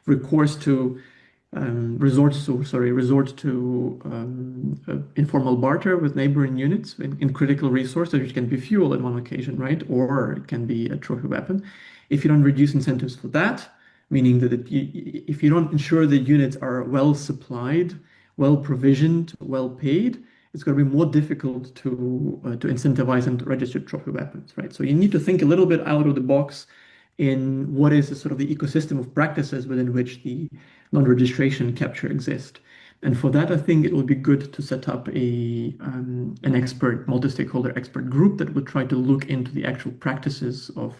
resort to informal barter with neighboring units in critical resources, which can be fuel on one occasion, right? Or it can be a trophy weapon. If you don't reduce incentives for that, meaning that if you don't ensure that units are well supplied, well provisioned, well paid, it's going to be more difficult to incentivize and to register trophy weapons, right? So you need to think a little bit out of the box in what is the sort of the ecosystem of practices within which the non-registration capture exists. And for that, I think it will be good to set up an expert, multi-stakeholder expert group that would try to look into the actual practices of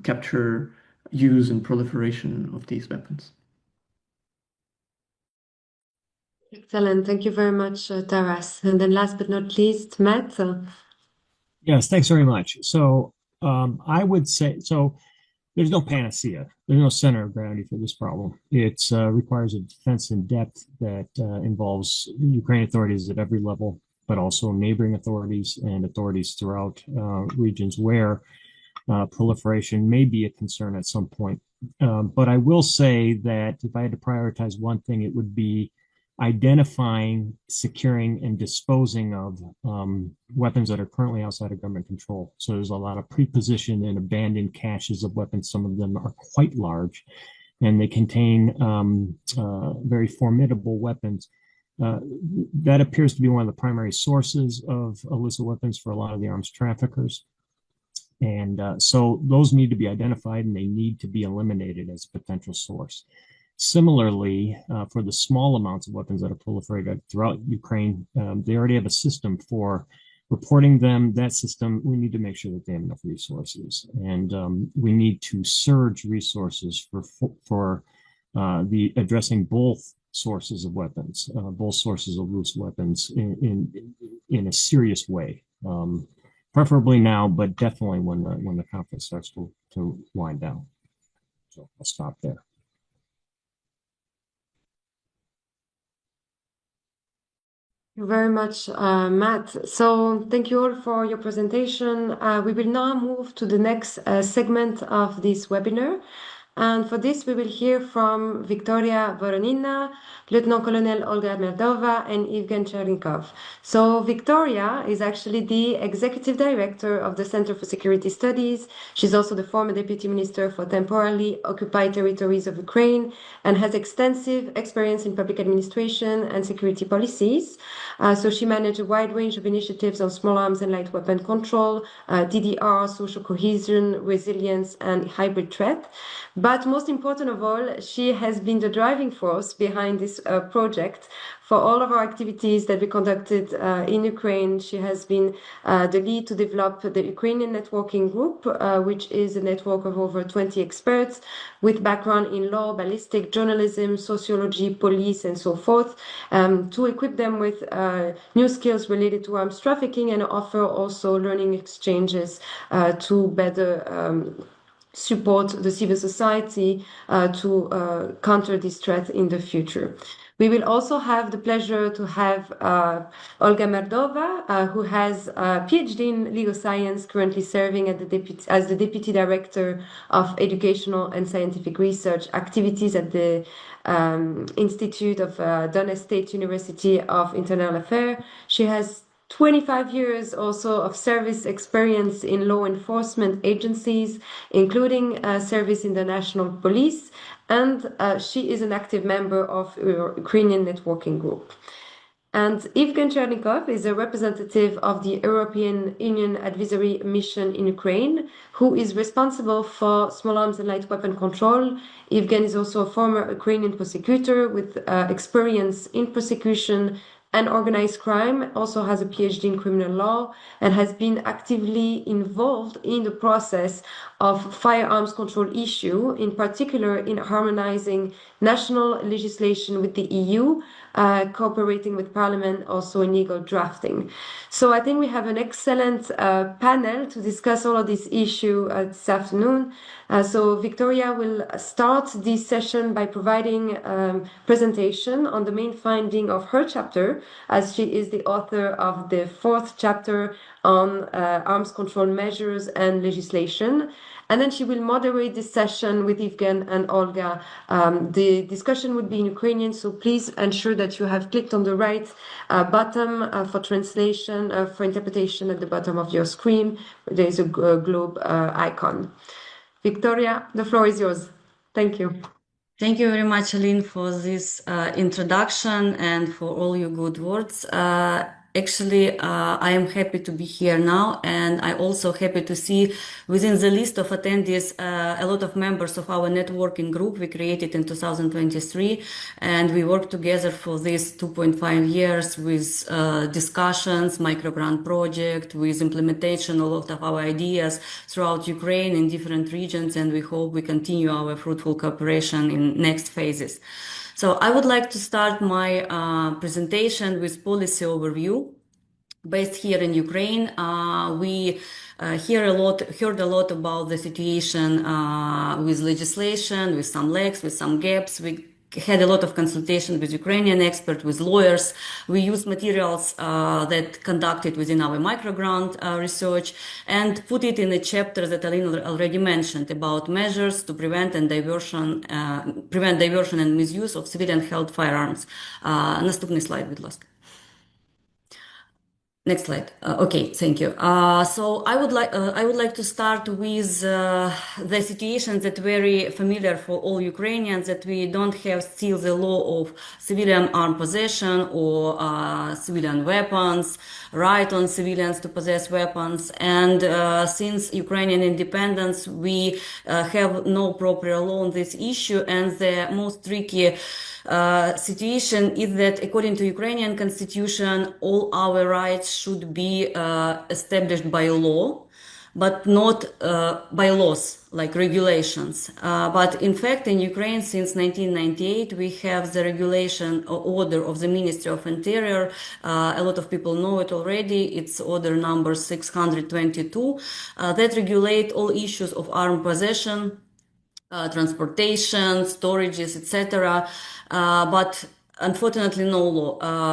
capture, use, and proliferation of these weapons. Excellent. Thank you very much, Taras. And then last but not least, Matt. Yes, thanks very much. So I would say, so there's no panacea. There's no center of gravity for this problem. It requires a defense in depth that involves Ukrainian authorities at every level, but also neighboring authorities and authorities throughout regions where proliferation may be a concern at some point. But I will say that if I had to prioritize one thing, it would be identifying, securing, and disposing of weapons that are currently outside of government control. So there's a lot of pre-positioned and abandoned caches of weapons. Some of them are quite large, and they contain very formidable weapons. That appears to be one of the primary sources of illicit weapons for a lot of the arms traffickers. And so those need to be identified, and they need to be eliminated as a potential source. Similarly, for the small amounts of weapons that are proliferated throughout Ukraine, they already have a system for reporting them. That system, we need to make sure that they have enough resources, and we need to surge resources for the addressing both sources of weapons, both sources of loose weapons in a serious way. Preferably now, but definitely when the conflict starts to wind down. So I'll stop there. Thank you very much, Matt. So thank you all for your presentation. We will now move to the next segment of this webinar. And for this, we will hear from Victoria Voronina, Lieutenant Colonel Olga Merdova, and Evgen Chernikov. So Victoria is actually the Executive Director of the Center for Security Studies. She's also the former Deputy Minister for Temporarily Occupied Territories of Ukraine and has extensive experience in public administration and security policies. So she managed a wide range of initiatives on small arms and light weapon control, DDR, social cohesion, resilience, and hybrid threat. But most important of all, she has been the driving force behind this project. For all of our activities that we conducted in Ukraine, she has been the lead to develop the Ukrainian Networking Group, which is a network of over 20 experts with background in law, ballistic, journalism, sociology, police, and so forth, to equip them with new skills related to arms trafficking and offer also learning exchanges to better support the civil society to counter this threat in the future. We will also have the pleasure to have Olga Merdova, who has a PhD in legal science, currently serving as the Deputy Director of Educational and Scientific Research Activities at the Institute of Donetsk State University of Internal Affairs. She has 25 years also of service experience in law enforcement agencies, including service in the National Police, and she is an active member of Ukrainian networking group. And Evgen Chernikov is a representative of the European Union Advisory Mission in Ukraine, who is responsible for small arms and light weapon control. Evgen is also a former Ukrainian prosecutor with experience in prosecution and organized crime, also has a PhD in criminal law, and has been actively involved in the process of firearms control issue, in particular in harmonizing national legislation with the EU, cooperating with Parliament also in legal drafting. So I think we have an excellent panel to discuss all of these issues this afternoon. So Victoria will start this session by providing a presentation on the main finding of her chapter, as she is the author of the 4th chapter on arms control measures and legislation. And then she will moderate this session with Evgen and Olga. The discussion would be in Ukrainian, so please ensure that you have clicked on the right button for translation, for interpretation at the bottom of your screen. There is a globe icon. Victoria, the floor is yours. Thank you. Thank you very much, Aline, for this introduction and for all your good words. Actually, I am happy to be here now, and I'm also happy to see within the list of attendees a lot of members of our networking group we created in 2023, and we worked together for these 2.5 years with discussions, microgrant project, with implementation of a lot of our ideas throughout Ukraine in different regions, and we hope we continue our fruitful cooperation in next phases. So I would like to start my presentation with policy overview. Based here in Ukraine, we heard a lot about the situation with legislation, with some lags, with some gaps. We had a lot of consultation with Ukrainian experts, with lawyers. We used materials that conducted within our microgrant research and put it in a chapter that Aline already mentioned about measures to prevent diversion and misuse of civilian-held firearms. Наступний слайд, будь ласка. Next slide. Okay, thank you. So I would like to start with the situation that's very familiar for all Ukrainians, that we don't have still the law of civilian armed possession or civilian weapons, right on civilians to possess weapons. And since Ukrainian independence, we have no proper law on this issue. And the most tricky situation is that according to Ukrainian constitution, all our rights should be established by law, but not by laws like regulations. But in fact, in Ukraine, since 1998, we have the regulation order of the Ministry of Interior. A lot of people know it already. It's order number 622 that regulate all issues of armed possession, transportation, storages, etc. But unfortunately, no law.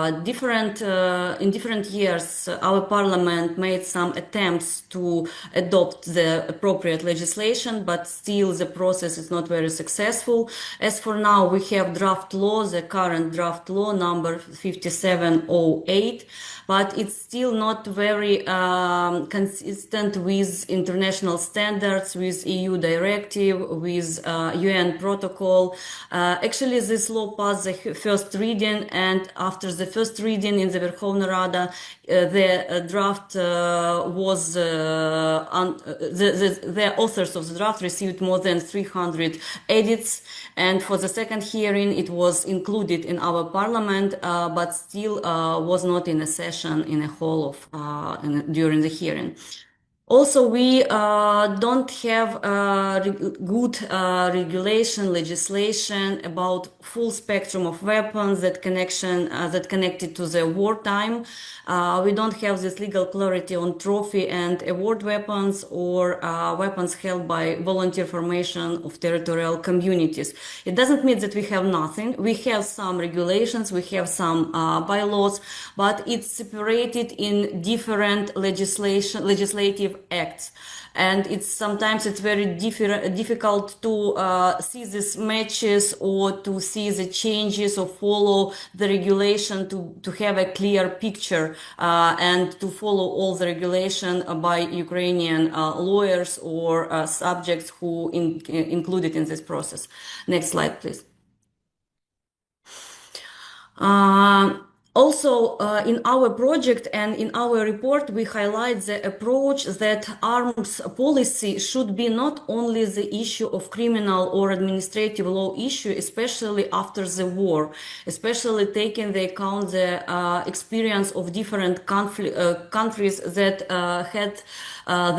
In different years, our parliament made some attempts to adopt the appropriate legislation, but still the process is not very successful. As for now, we have draft law, the current draft law number 5708, but it's still not very consistent with international standards, with EU directive, with UN protocol. Actually, this law passed the first reading, and after the first reading in the Verkhovna Rada, the draft was the authors of the draft received more than 300 edits, and for the second hearing it was included in our parliament, but still was not in a session in a hall of during the hearing. Also, we don't have good regulation, legislation about full spectrum of weapons that connected to the wartime. We don't have this legal clarity on trophy and award weapons or weapons held by volunteer formation of territorial communities. It doesn't mean that we have nothing. We have some regulations, we have some bylaws, but it's separated in different legislative acts. And sometimes it's very difficult to see these matches or to see the changes or follow the regulation to have a clear picture and to follow all the regulation by Ukrainian lawyers or subjects who included in this process. Next slide, please. Also, in our project and in our report, we highlight the approach that arms policy should be not only the issue of criminal or administrative law issue, especially after the war, especially taking into account the experience of different countries that had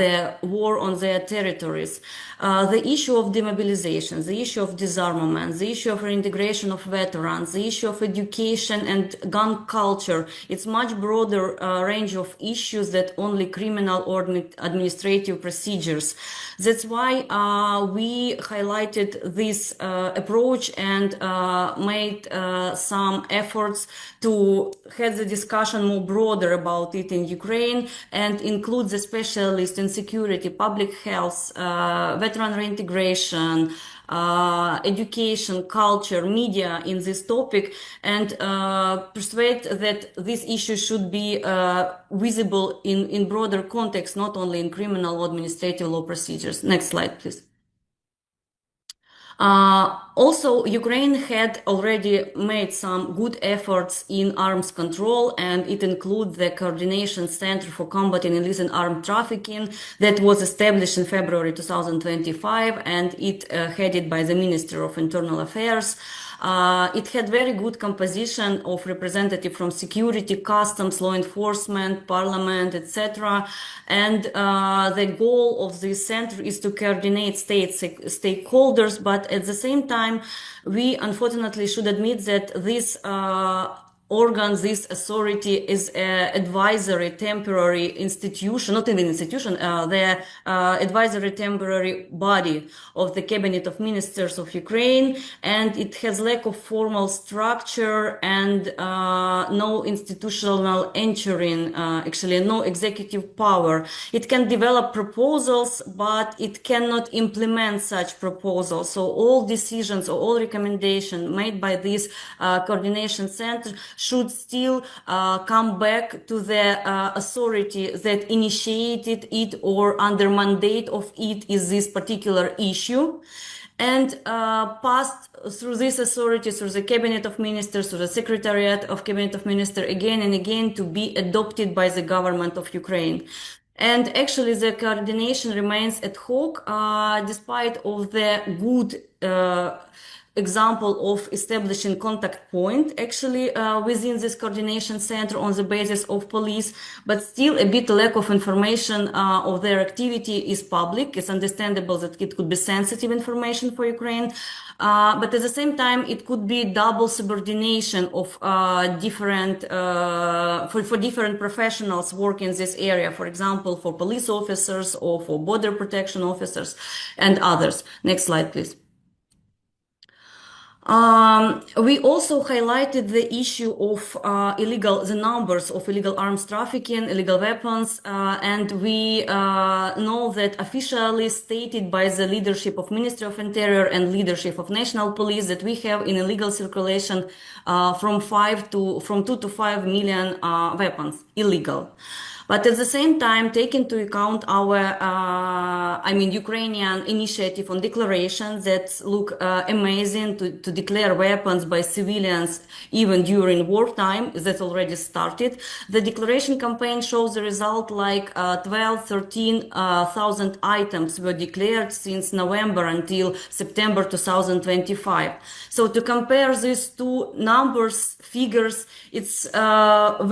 the war on their territories. The issue of demobilization, the issue of disarmament, the issue of reintegration of veterans, the issue of education and gun culture. It's much broader range of issues that only criminal or administrative procedures. That's why we highlighted this approach and made some efforts to have the discussion more broader about it in Ukraine and include the specialists in security, public health, veteran reintegration, education, culture, media in this topic, and persuade that this issue should be visible in broader context, not only in criminal or administrative law procedures. Next slide, please. Also, Ukraine had already made some good efforts in arms control, and it includes the Coordination Center for Combating Illicit Arms Trafficking that was established in February 2025, and it headed by the Minister of Internal Affairs. It had very good composition of representatives from security, customs, law enforcement, parliament, etc. And the goal of this center is to coordinate stakeholders, but at the same time, we unfortunately should admit that this organ, this authority is an advisory temporary institution, not even institution, the advisory temporary body of the Cabinet of Ministers of Ukraine, and it has lack of formal structure and no institutional entering, actually no executive power. It can develop proposals, but it cannot implement such proposals. So all decisions or all recommendations made by this coordination center should still come back to the authority that initiated it or under mandate of it is this particular issue, and passed through this authority, through the Cabinet of Ministers, through the Secretariat of Cabinet of Ministers again and again to be adopted by the government of Ukraine. And actually the coordination remains ad hoc despite of the good example of establishing contact point actually within this coordination center on the basis of police, but still a bit lack of information of their activity is public. It's understandable that it could be sensitive information for Ukraine, but at the same time it could be double subordination of different for different professionals working in this area, for example for police officers or for border protection officers and others. Next slide, please. We also highlighted the issue of the numbers of illegal arms trafficking, illegal weapons, and we know that officially stated by the leadership of Ministry of Interior and leadership of National Police that we have in illegal circulation from 2 to 5 million weapons illegal. But at the same time, take into account our, Ukrainian initiative on declaration that look amazing to declare weapons by civilians even during wartime. That's already started. The declaration campaign shows the result like 13,000 items were declared since November until September 2025. So to compare these two figures, it's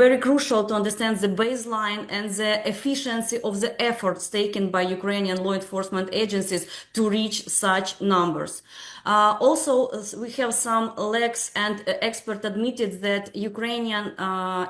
very crucial to understand the baseline timeline and the efficiency of the efforts taken by Ukrainian law enforcement agencies to reach such numbers. Also, we have some lacks, and expert admitted that Ukrainian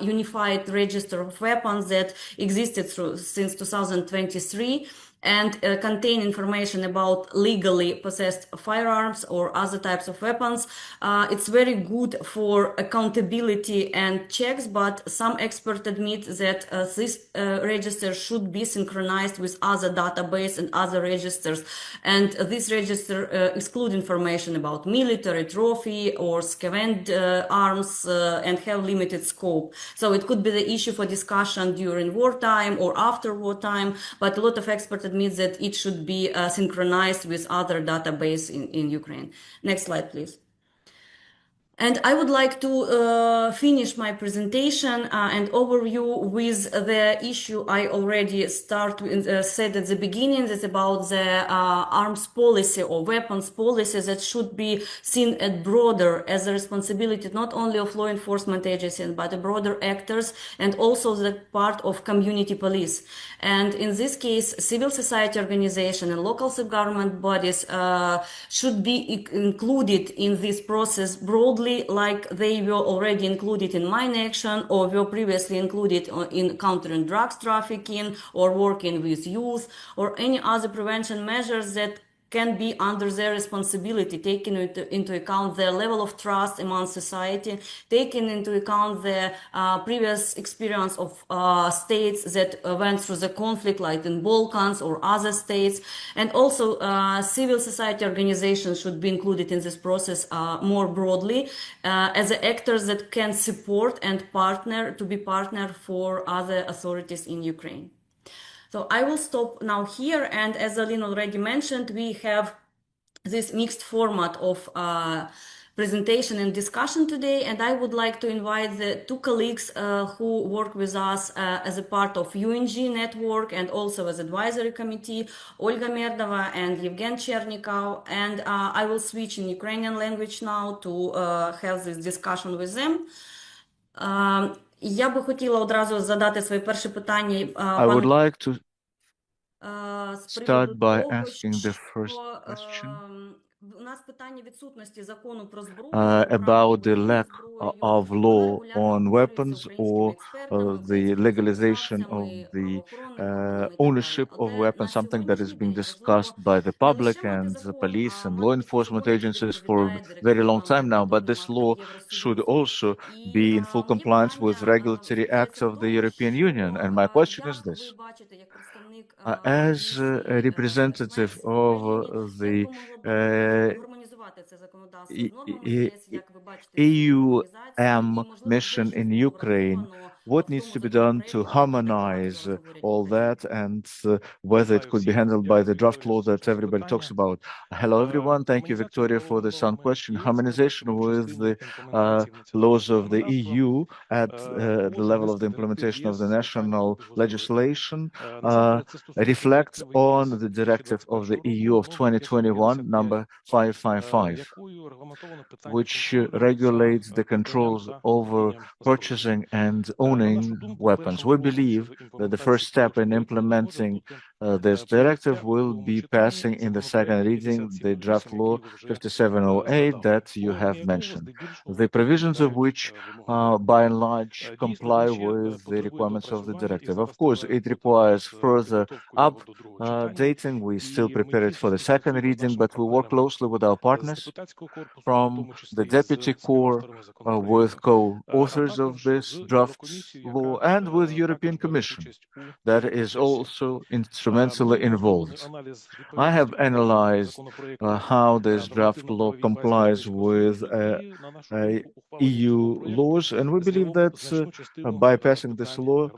unified register of weapons that existed since 2023 and contain information about legally possessed firearms or other types of weapons. It's very good for accountability and checks, but some experts admit that this register should be synchronized with other database and other registers. And this register exclude information about military trophy or scavenged arms and have limited scope. So it could be the issue for discussion during wartime or after wartime, but a lot of experts admit that it should be synchronized with other database in Ukraine. Next slide, please. And I would like to finish my presentation and overview with the issue I already said at the beginning. That's about the arms policy or weapons policy that should be seen as broader as a responsibility not only of law enforcement agencies but the broader actors and also the part of community police. And in this case, civil society organization and local self-government bodies should be included in this process broadly, like they were already included in mine action or were previously included in countering drugs trafficking or working with youth or any other prevention measures that can be under their responsibility, taking into account their level of trust among society, taking into account the previous experience of states that went through the conflict, like in Balkans or other states. And also civil society organizations should be included in this process more broadly as actors that can support and be partner for other authorities in Ukraine. So I will stop now here, and as Aline already mentioned, we have this mixed format of presentation and discussion today, and I would like to invite the two colleagues who work with us as a part of UNG network and also as advisory committee, Olga Merdova and Yevgen Chernikov, and I will switch in Ukrainian language now to have this discussion with them. Я би хотіла одразу задати своє перше питання. I would like to start by asking the first question about the lack of law on weapons or the legalization of the ownership of weapons, something that is being discussed by the public and the police and law enforcement agencies for a very long time now. But this law should also be in full compliance with regulatory acts of the European Union. And my question is this. As a representative of the EUM mission in Ukraine, what needs to be done to harmonize all that and whether it could be handled by the draft law that everybody talks about? Hello, everyone. Thank you, Victoria, for the sound question. Harmonization with the laws of the EU at the level of the implementation of the national legislation reflects on the directive of the EU of 2021, number 555, which regulates the controls over purchasing and owning weapons. We believe that the first step in implementing this directive will be passing in the second reading the draft law 5708 that you have mentioned, the provisions of which by and large comply with the requirements of the directive. Of course, it requires further updating. We still prepare it for the second reading, but we work closely with our partners from the Deputy Corps, with co-authors of this draft law, and with European Commission that is also instrumentally involved. I have analyzed how this draft law complies with EU laws, and we believe that by passing this law,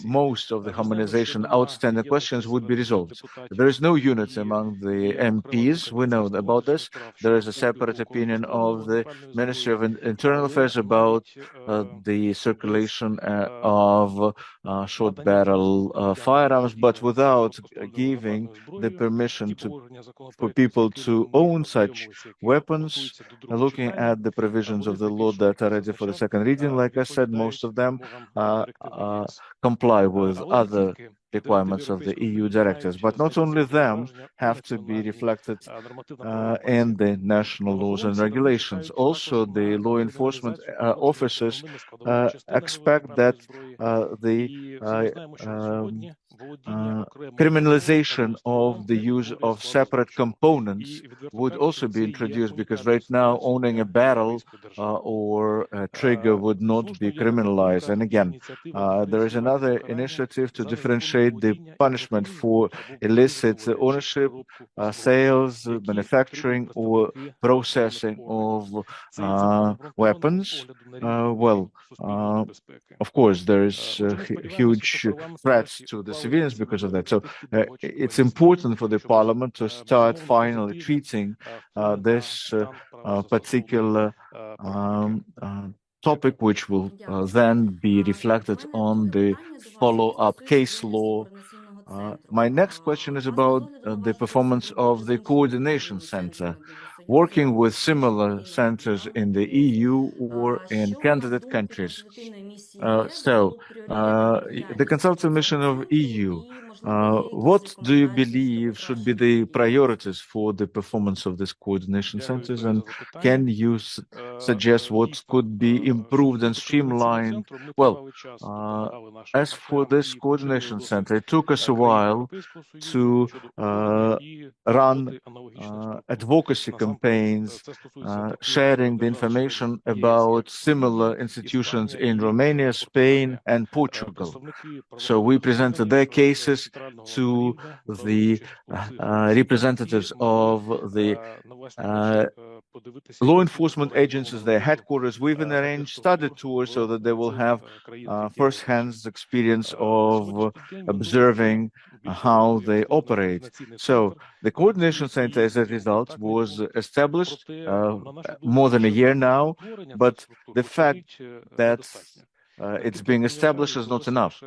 most of the harmonization outstanding questions would be resolved. There is no unity among the MPs. We know about this. There is a separate opinion of the Ministry of Internal Affairs about the circulation of short barrel firearms, but without about giving the permission for people to own such weapons, looking at the provisions of the law that are ready for the second reading. Like I said, most of them comply with other requirements of the EU directives, but not only them have to be reflected in the national laws and regulations. Also, the law enforcement officers expect that the criminalization of the use of separate components would also be introduced, because right now owning a barrel or a trigger would not be criminalized. And again, there is another initiative to differentiate the punishment for illicit ownership, sales, manufacturing, or processing of weapons. Of course, there is huge threats to the civilians because of that. So it's important for the parliament to start finally treating this particular topic, which will then be reflected on the follow-up case law. My next question is about the performance of the coordination center, working with similar centers in the EU or in candidate countries. The consultative mission of EU, what do you believe should be the priorities for the performance of these coordination centers, and can you suggest what could be improved and streamlined? Well, as for this coordination center, it took us a while to run advocacy campaigns, sharing the information about similar institutions in Romania, Spain, and Portugal. So we presented their cases to the representatives of the law enforcement agencies, their headquarters. We even arranged study tours so that they will have first-hand experience of observing how they operate. So the coordination center, as a result, was established more than a year now, but the fact that it's being established is not enough.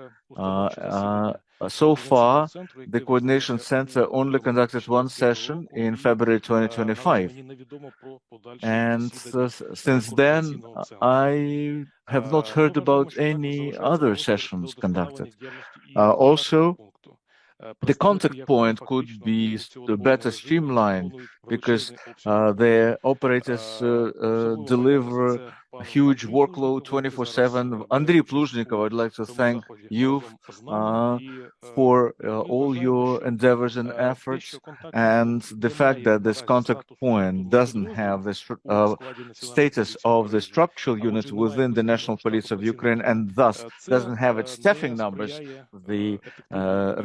So far, the coordination center only conducted one session in February 2025. And since then, I have not heard about any other sessions conducted. Also, the contact point could be better streamlined, because their operators deliver a huge workload 24/7. Andrei Pluzhnikov, I'd like to thank you for all your endeavors and efforts, and the fact that this contact point doesn't have the status of the structural unit within the National Police of Ukraine, and thus doesn't have its staffing numbers, the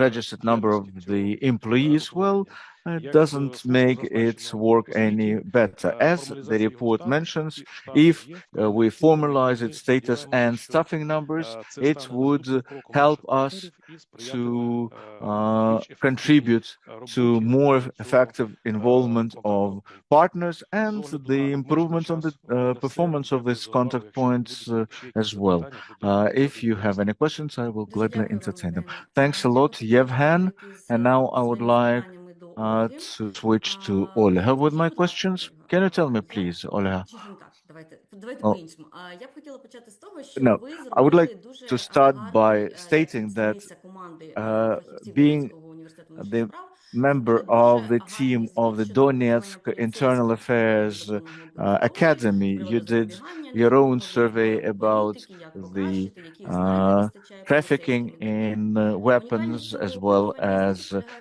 registered number of the employees, well, it doesn't make its work any better. As the report mentions, if we formalize its status and staffing numbers, it would help us to contribute to more effective involvement of partners and the improvement on the performance of these contact points as well. If you have any questions, I will gladly entertain them. Thanks a lot, Yevhen. And now I would like to switch to Olha with my questions. Can you tell me, please, Olha? No, I would like to start by stating that being the member of the team of the Donetsk Internal Affairs Academy, you did your own survey about the trafficking in weapons, as well as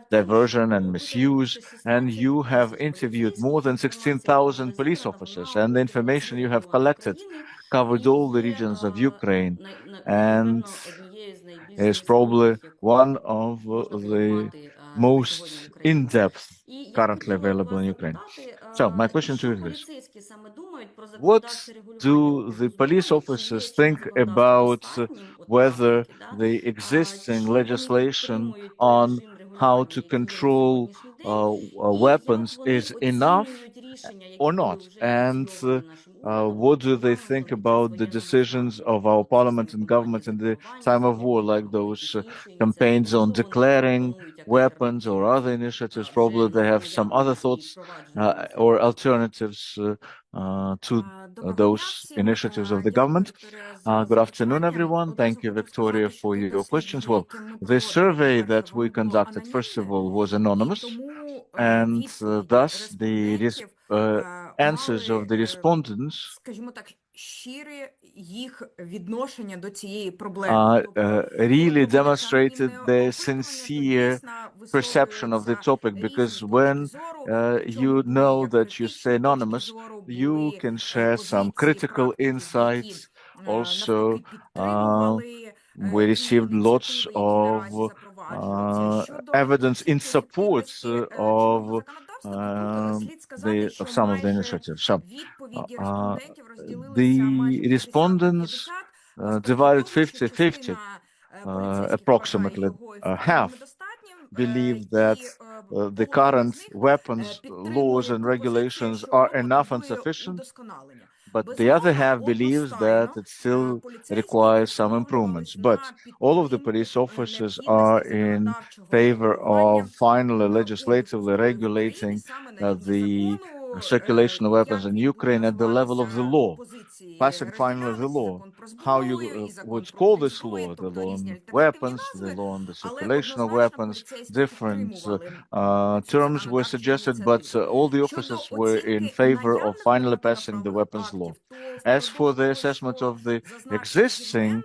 diversion and misuse, and you have interviewed more than 16,000 police officers, and the information you have collected covered all the regions of Ukraine, and is probably one of the most in-depth currently available in Ukraine. So my question to you is this: what do the police officers think about whether the existing legislation on how to control weapons is enough or not? And what do they think about the decisions of our parliament and government in the time of war, like those campaigns on declaring weapons or other initiatives. Probably they have some other thoughts or alternatives to those initiatives of the government. Good afternoon, everyone. Thank you, Victoria, for your questions. Well, the survey that we conducted, first of all, was anonymous, and thus the answers of the respondents really demonstrated their sincere perception of the topic, because when you know that you stay anonymous, you can share some critical insights. Also, we received lots of evidence in support of some of the initiatives. So, the respondents divided 50-50, approximately half believe that the current weapons laws and regulations are enough and sufficient, but the other half believes that it still requires some improvements. But all of the police officers are in favor of finally legislatively regulating the circulation of weapons in Ukraine at the level of the law, passing finally the law. How you would call this law? The law on weapons, the law on the circulation of weapons, different terms were suggested, but all the officers were in favor of finally passing the weapons law. As for the assessment of the existing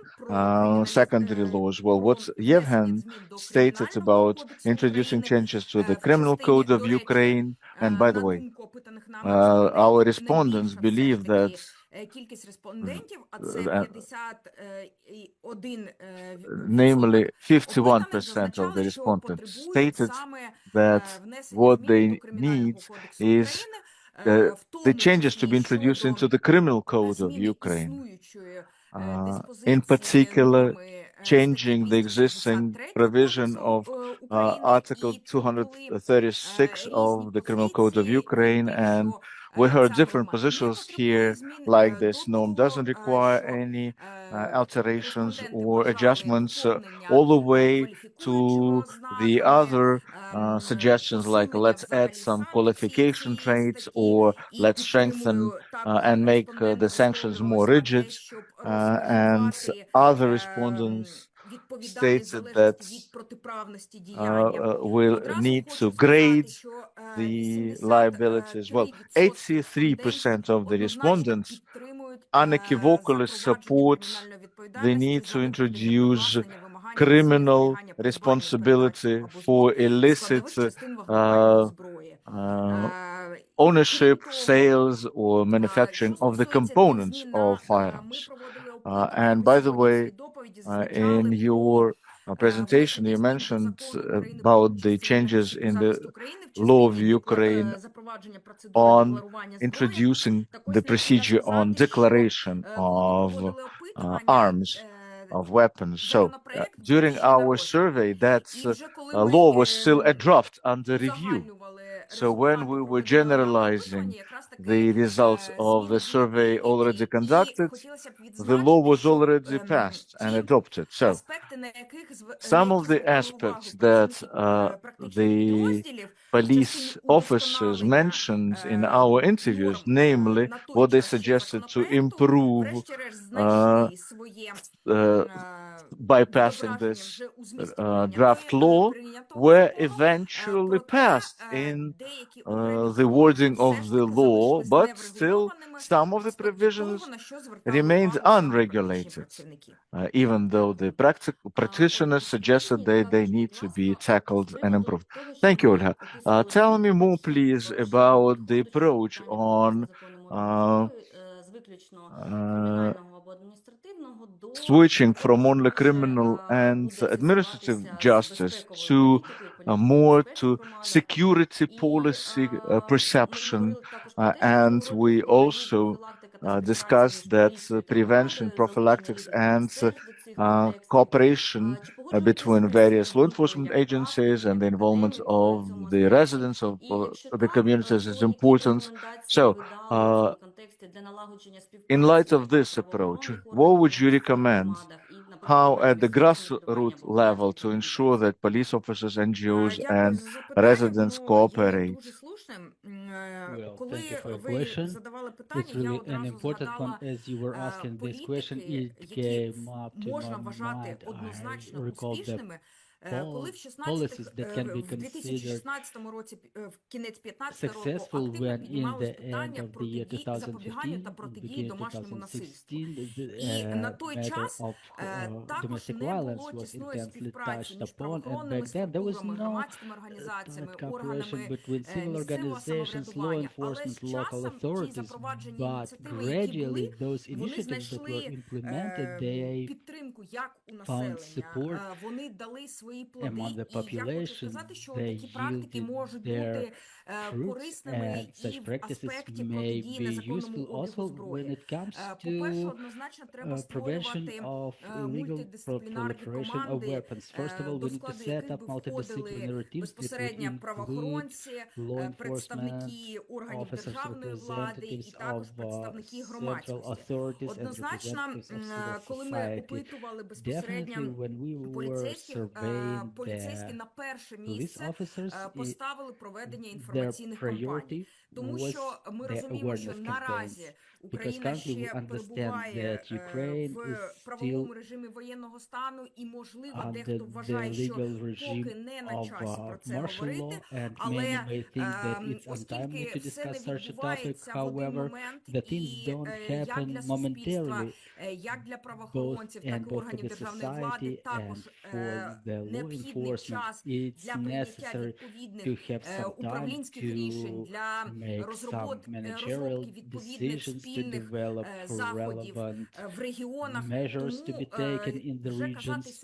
secondary laws, well, what Yevhen stated about introducing changes to the criminal code of Ukraine, and by the way, our respondents believe that namely 51% of the respondents stated that what they need is the changes to be introduced into the criminal code of Ukraine. In particular, changing the existing provision of Article 236 of the Criminal Code of Ukraine, and we heard different positions here, like this norm doesn't require any alterations or adjustments, all the way to the other suggestions, like let's add some qualification traits, or let's strengthen and make the sanctions more rigid. And other respondents stated that we'll need to grade the liabilities. Well, 83% of the respondents unequivocally support the need to introduce criminal responsibility for illicit ownership, sales, or manufacturing of the components of firearms. And by the way, in your presentation, you mentioned about the changes in the law of Ukraine on introducing the procedure on declaration of arms, of weapons. So during our survey, that law was still a draft under review. So when we were generalizing the results of the survey already conducted, the law was already passed and adopted. So some of the aspects that the police officers mentioned in our interviews, namely what they suggested to improve bypassing this draft law, were eventually passed in the wording of the law, but still some of the provisions remained unregulated, even though the practitioners suggested that they need to be tackled and improved. Thank you, Olha. Tell me more, please, about the approach on switching from only criminal and administrative justice to more to security policy perception, and we also discussed that prevention, prophylactics, and cooperation between various law enforcement agencies and the involvement of the residents of the communities is important. So, in light of this approach, what would you recommend how at the grassroots level to ensure that police officers, NGOs, and residents cooperate? Well, thank you for your question. It's really an important one. As you were asking this question, it came up to my mind. I recall the policies that can be considered successful when in the end of the year 2015, beginning 2016, the matter of domestic violence was intensely touched upon, and back then there was no tight cooperation between civil organizations, law enforcement, local authorities, but gradually those initiatives that were implemented, they found support among the population. They yielded their fruits, and such practices may be useful also when it comes to prevention of illegal proliferation of weapons. First of all, we need to set up multidisciplinary teams that would include law enforcement officers, representatives of central authorities, and representatives of civil society. Definitely, when we were surveying the police officers, their priority was the awareness campaigns, because currently we understand that Ukraine is still under the legal regime of martial law, and many may think that it's untimely to discuss such a topic. However, the things don't happen momentarily, both for the society and for the law enforcement. It's necessary to have some time to make some managerial decisions, to develop relevant measures to be taken in the regions.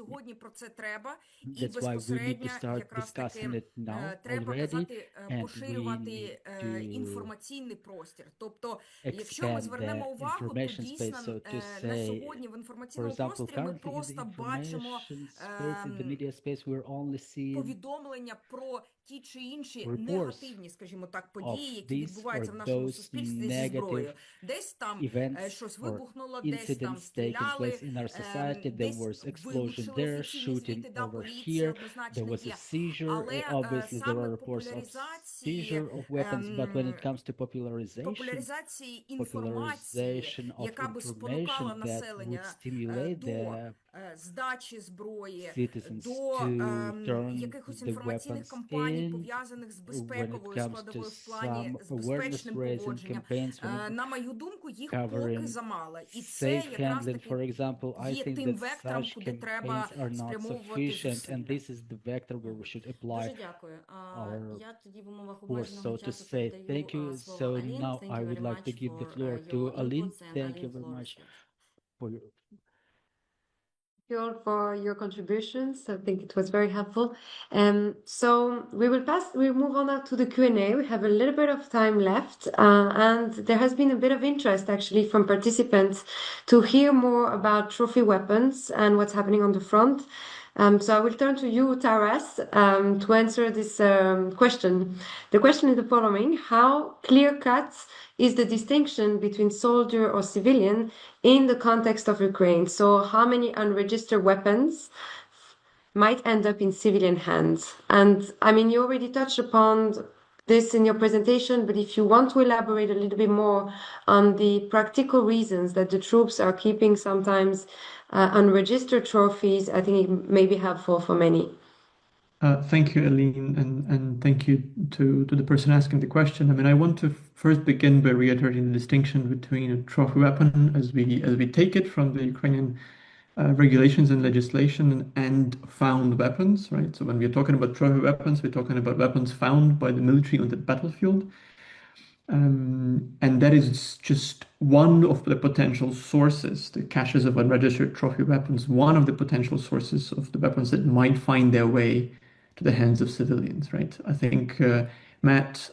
That's why we need to start discussing it now already, and we need to expand the information space, so to say. For example, currently in the information space, in the media space, we're only seeing reports of these or those negative events or incidents taking place in our society. There was explosion there, shooting over here, there was a seizure. Obviously, there are reports of seizure of weapons, but when it comes to popularization of information that would stimulate the citizens to turn the weapons in, when it comes to some awareness-raising campaigns, covering safe handling, for example, I think that such campaigns are not sufficient, and this is the vector where we should apply our force, so to say. Thank you. So now I would like to give the floor to Aline. Thank you very much for your for your contributions. I think it was very helpful. So we'll move on now to the Q&A. We have a little bit of time left, and there has been a bit of interest actually from participants to hear more about trophy weapons and what's happening on the front. So I will turn to you, Taras, to answer this question. The question is the following: how clear-cut is the distinction between soldier or civilian in the context of Ukraine? So how many unregistered weapons might end up in civilian hands? And I mean, you already touched upon this in your presentation, but if you want to elaborate a little bit more on the practical reasons that the troops are keeping sometimes unregistered trophies, I think it may be helpful for many. Thank you, Aline, and thank you to the person asking the question. I mean, I want to first begin by reiterating the distinction between a trophy weapon as we take it from the Ukrainian regulations and legislation and found weapons, right? So when we're talking about trophy weapons, we're talking about weapons found by the military on the battlefield. And that is just one of the potential sources, the caches of unregistered trophy weapons, one of the potential sources of the weapons that might find their way to the hands of civilians, right? I think Matt's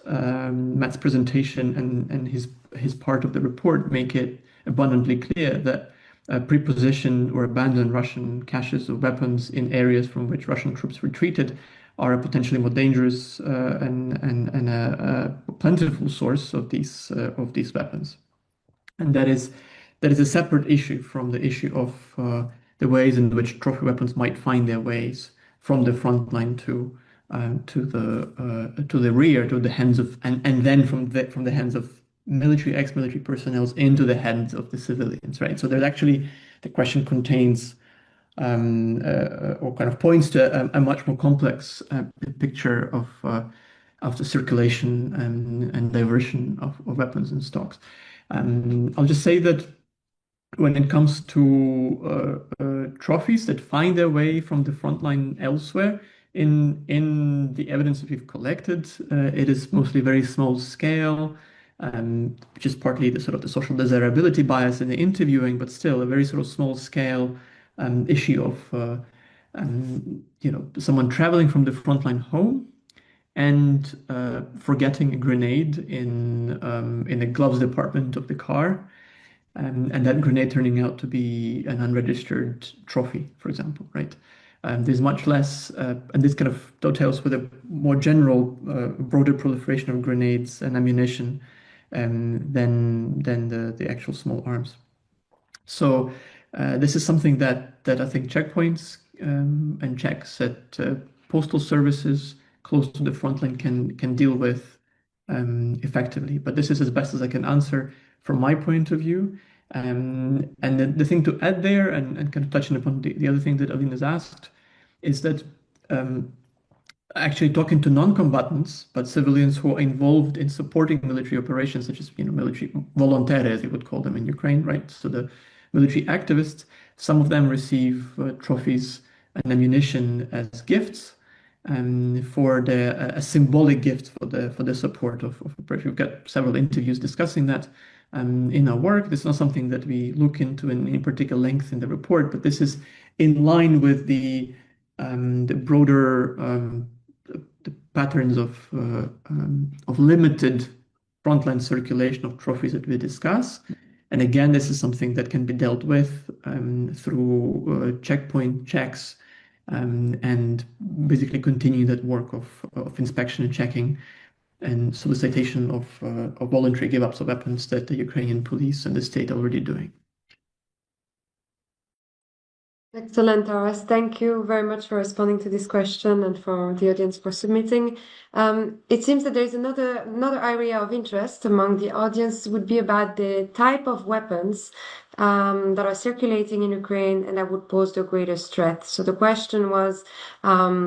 presentation and his part of the report make it abundantly clear that prepositioned or abandoned Russian caches of weapons in areas from which Russian troops retreated are a potentially more dangerous and a plentiful source of these weapons, and that is a separate issue from the issue of the ways in which trophy weapons might find their ways from the front line to the rear, to the hands of, and then from the hands of military, ex-military personnel into the hands of the civilians, right? So there's actually, the question contains or kind of points to a much more complex picture of the circulation and diversion of weapons and stocks. I'll just say that when it comes to trophies that find their way from the front line elsewhere, in the evidence that we've collected, it is mostly very small scale, which is partly the sort of the social desirability bias in the interviewing, but still a very sort of small scale issue of someone traveling from the front line home and forgetting a grenade in the gloves department of the car, and that grenade turning out to be an unregistered trophy, for example, right? There's much less, and this kind of dovetails with a more general, broader proliferation of grenades and ammunition than the actual small arms. So this is something that I think checkpoints and checks at postal services close to the front line can deal with effectively. But this is as best as I can answer from my point of view. And the thing to add there, and kind of touching upon the other thing that Aline has asked, is that actually talking to non-combatants, but civilians who are involved in supporting military operations, such as military volontaires, as you would call them in Ukraine, right? So the military activists, some of them receive trophies and ammunition as gifts, for a symbolic gift for the support of operation. We've got several interviews discussing that in our work. This is not something that we look into in particular length in the report, but this is in line with the broader the patterns of limited frontline circulation of trophies that we discuss. And again, this is something that can be dealt with through checkpoint checks and basically continuing that work of inspection and checking and solicitation of voluntary give-ups of weapons that the Ukrainian police and the state are already doing. Excellent, Taras. Thank you very much for responding to this question and for the audience for submitting. It seems that there is another area of interest among the audience would be about the type of weapons that are circulating in Ukraine and that would pose the greatest threat. So the question was,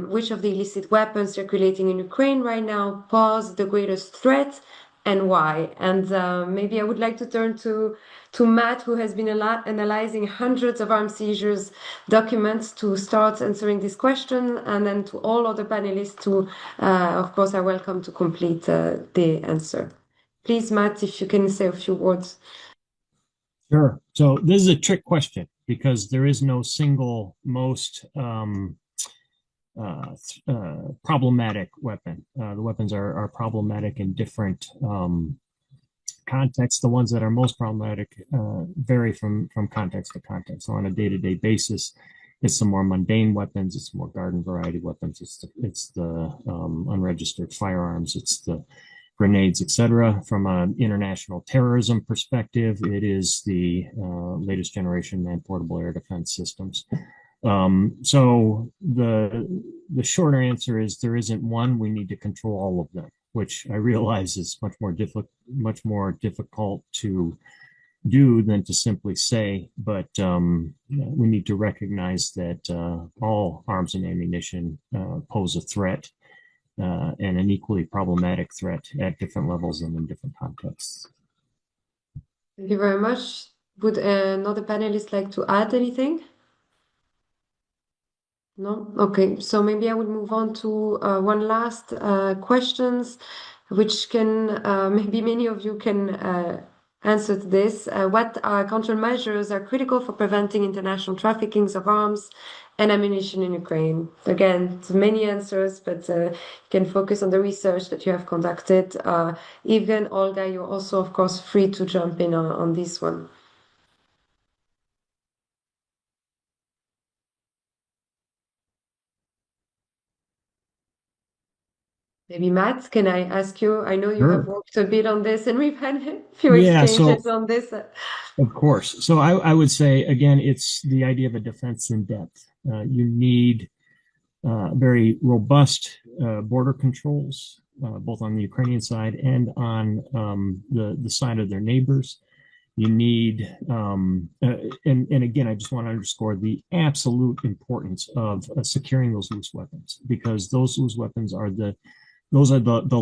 which of the illicit weapons circulating in Ukraine right now pose the greatest threat and why? And maybe I would like to turn to Matt, who has been analyzing hundreds of arms seizures documents to start answering this question, and then to all other panelists who, of course, are welcome to complete the answer. Please, Matt, if you can say a few words. Sure. So this is a trick question because there is no single most problematic weapon. The weapons are problematic in different contexts. The ones that are most problematic vary from context to context. So on a day-to-day basis, it's the more mundane weapons, it's more garden variety weapons, it's the unregistered firearms, it's the grenades, etc. From an international terrorism perspective, it is the latest generation man-portable air defense systems. So the shorter answer is there isn't one. We need to control all of them, which I realize is much more difficult to do than to simply say. But we need to recognize that all arms and ammunition pose a threat, and an equally problematic threat at different levels and in different contexts. Thank you very much. Would another panelist like to add anything? No? Okay, so maybe I will move on to one last questions, which can maybe many of you can answer to this. What countermeasures are critical for preventing international traffickings of arms and ammunition in Ukraine? Again, it's many answers, but you can focus on the research that you have conducted. Even Olga, you're also, of course, free to jump in on this one. Maybe Matt, can I ask you? I know you have Sure. worked a bit on this, and we've had a few Yeah, exchanges so on this. of course. So I would say, again, it's the idea of a defense in depth. You need very robust border controls, both on the Ukrainian side and on the side of their neighbors. You need, and again, I just want to underscore the absolute importance of securing those loose weapons, because those loose weapons are the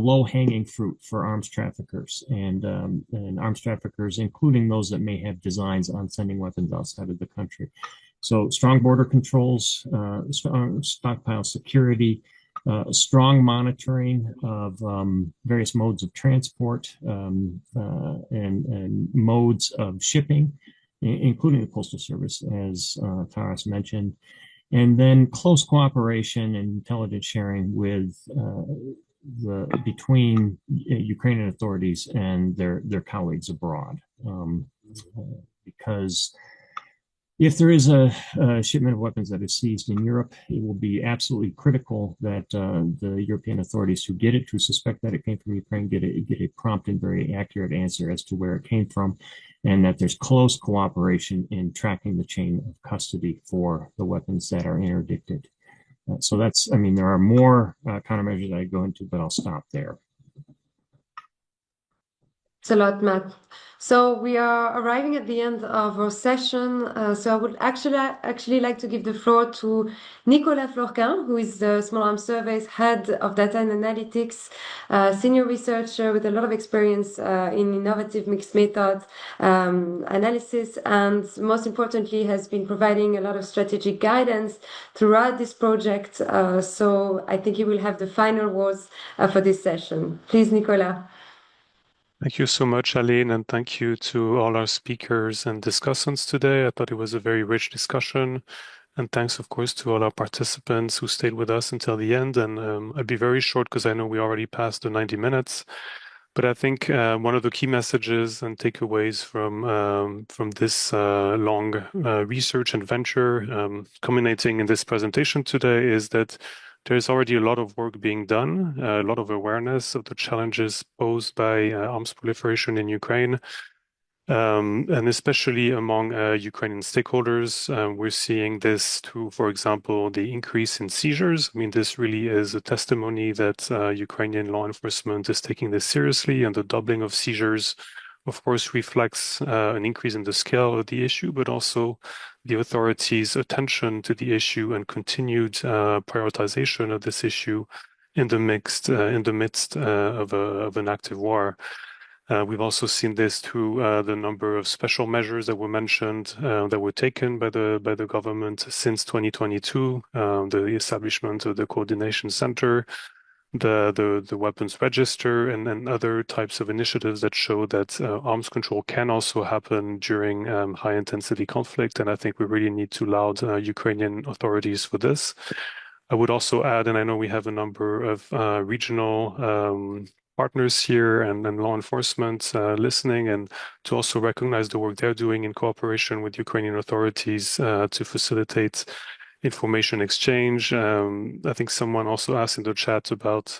low-hanging fruit for arms traffickers and arms traffickers, including those that may have designs on sending weapons outside of the country. So strong border controls, strong stockpile security, strong monitoring of various modes of transport and modes of shipping, including the Postal Service, as Taras mentioned, and then close cooperation and intelligence sharing with between Ukrainian authorities and their colleagues abroad, because if there is a shipment of weapons that is seized in Europe, it will be absolutely critical that the European authorities who get it, who suspect that it came from Ukraine, get a prompt and very accurate answer as to where it came from, and that there's close cooperation in tracking the chain of custody for the weapons that are interdicted. So that's, I mean, there are more countermeasures that I go into, but I'll stop there. Thanks a lot, Matt. So we are arriving at the end of our session. So I would actually like to give the floor to Nicolas Florquin, who is the Small Arms Survey's head of data and analytics, senior researcher with a lot of experience in innovative mixed method analysis, and most importantly has been providing a lot of strategic guidance throughout this project. So I think he will have the final words for this session. Please, Nicolas. Thank you so much, Aline, and thank you to all our speakers and discussants today. I thought it was a very rich discussion. And thanks, of course, to all our participants who stayed with us until the end. And I'll be very short because I know we already passed the 90 minutes. But I think one of the key messages and takeaways from this long research and venture culminating in this presentation today is that there's already a lot of work being done, a lot of awareness of the challenges posed by arms proliferation in Ukraine, and especially among Ukrainian stakeholders. We're seeing this through, for example, the increase in seizures. I mean, this really is a testimony that Ukrainian law enforcement is taking this seriously, and the doubling of seizures, of course, reflects an increase in the scale of the issue, but also the authorities' attention to the issue and continued prioritization of this issue in the midst of an active war. We've also seen this through the number of special measures that were mentioned that were taken by the government since 2022, the establishment of the coordination center, the weapons register, and then other types of initiatives that show that arms control can also happen during high intensity conflict. And I think we really need to laud Ukrainian authorities for this. I would also add, and I know we have a number of regional partners here and law enforcement listening, and to also recognize the work they're doing in cooperation with Ukrainian authorities to facilitate information exchange. I think someone also asked in the chat about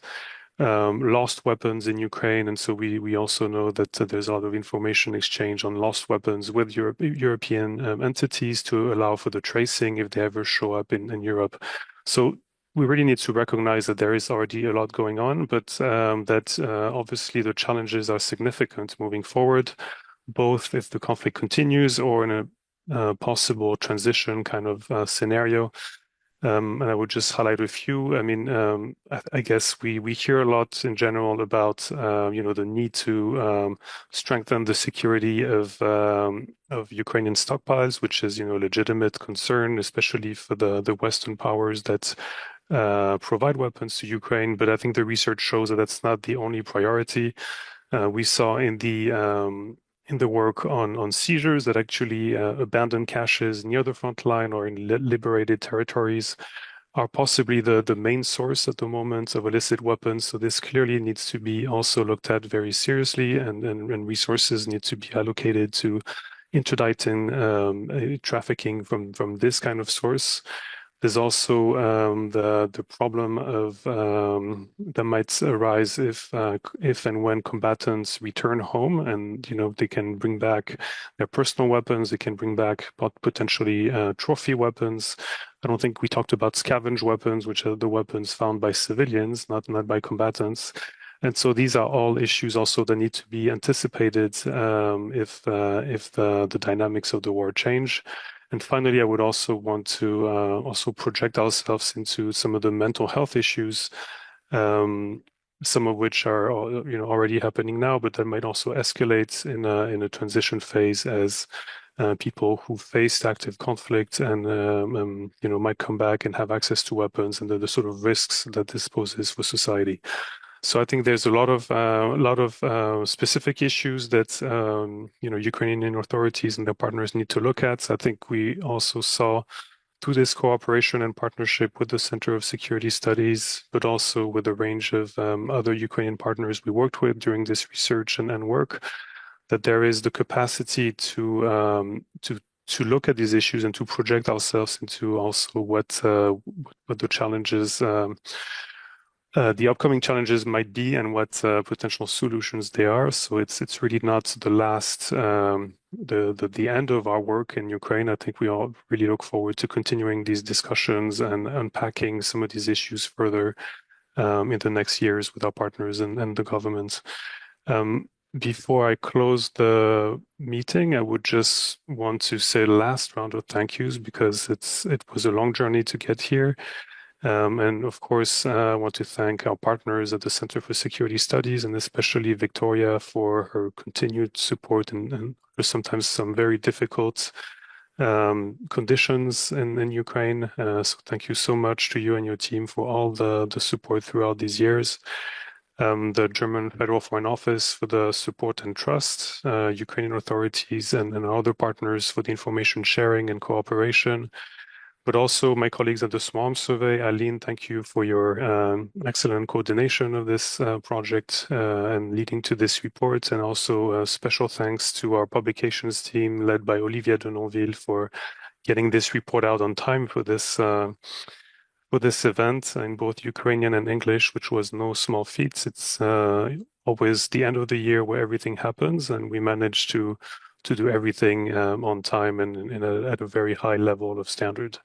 lost weapons in Ukraine, and so we also know that there's a lot of information exchange on lost weapons with European entities to allow for the tracing if they ever show up in Europe. So we really need to recognize that there is already a lot going on, but that obviously the challenges are significant moving forward, both if the conflict continues or in a possible transition kind of scenario. And I would just highlight a few. I mean, I guess we hear a lot in general about the need to strengthen the security of Ukrainian stockpiles, which is a legitimate concern, especially for the Western powers that provide weapons to Ukraine. But I think the research shows that that's not the only priority. We saw in the work on seizures that actually abandoned caches near the front line or in liberated territories are possibly the main source at the moment of illicit weapons. So this clearly needs to be also looked at very seriously, and resources need to be allocated to interdicting trafficking from this kind of source. There's also the problem of that might arise if and when combatants return home, and they can bring back their personal weapons, they can bring back potentially trophy weapons. I don't think we talked about scavenge weapons, which are the weapons found by civilians, not by combatants. And so these are all issues also that need to be anticipated if the dynamics of the war change. And finally, I would also want to also project ourselves into some of the mental health issues, some of which are already happening now, but that might also escalate in a transition phase as people who faced active conflict and might come back and have access to weapons, and the sort of risks that this poses for society. So I think there's a lot of specific issues that Ukrainian authorities and their partners need to look at. So I think we also saw through this cooperation and partnership with the Center of Security Studies, but also with a range of other Ukrainian partners we worked with during this research and work, that there is the capacity to look at these issues and to project ourselves into also what the challenges. The upcoming challenges might be and what potential solutions they are. So it's really not the last, the end of our work in Ukraine. I think we all really look forward to continuing these discussions and unpacking some of these issues further in the next years with our partners and the government. Before I close the meeting, I would just want to say the last round of thank yous, because it was a long journey to get here. And of course, I want to thank our partners at the Center for Security Studies, and especially Victoria for her continued support and sometimes some very difficult conditions in Ukraine. So thank you so much to you and your team for all the support throughout these years. The German Federal Foreign Office for the support and trust, Ukrainian authorities and other partners for the information sharing and cooperation. But also my colleagues at the Small Arms Survey. Aline, thank you for your excellent coordination of this project and leading to this report. And also special thanks to our publications team led by Olivia de Nonville for getting this report out on time for this event in both Ukrainian and English, which was no small feat. It's always the end of the year where everything happens, and we managed to do everything on time and at a very high level of standard.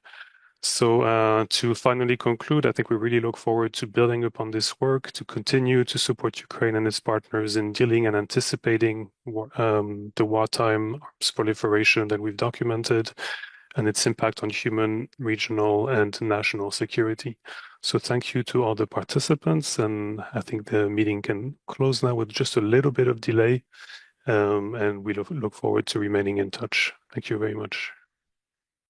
So to finally conclude, I think we really look forward to building upon this work, to continue to support Ukraine and its partners in dealing and anticipating the wartime arms proliferation that we've documented and its impact on human, regional, and national security. So thank you to all the participants, and I think the meeting can close now with just a little bit of delay. And we look forward to remaining in touch. Thank you very much.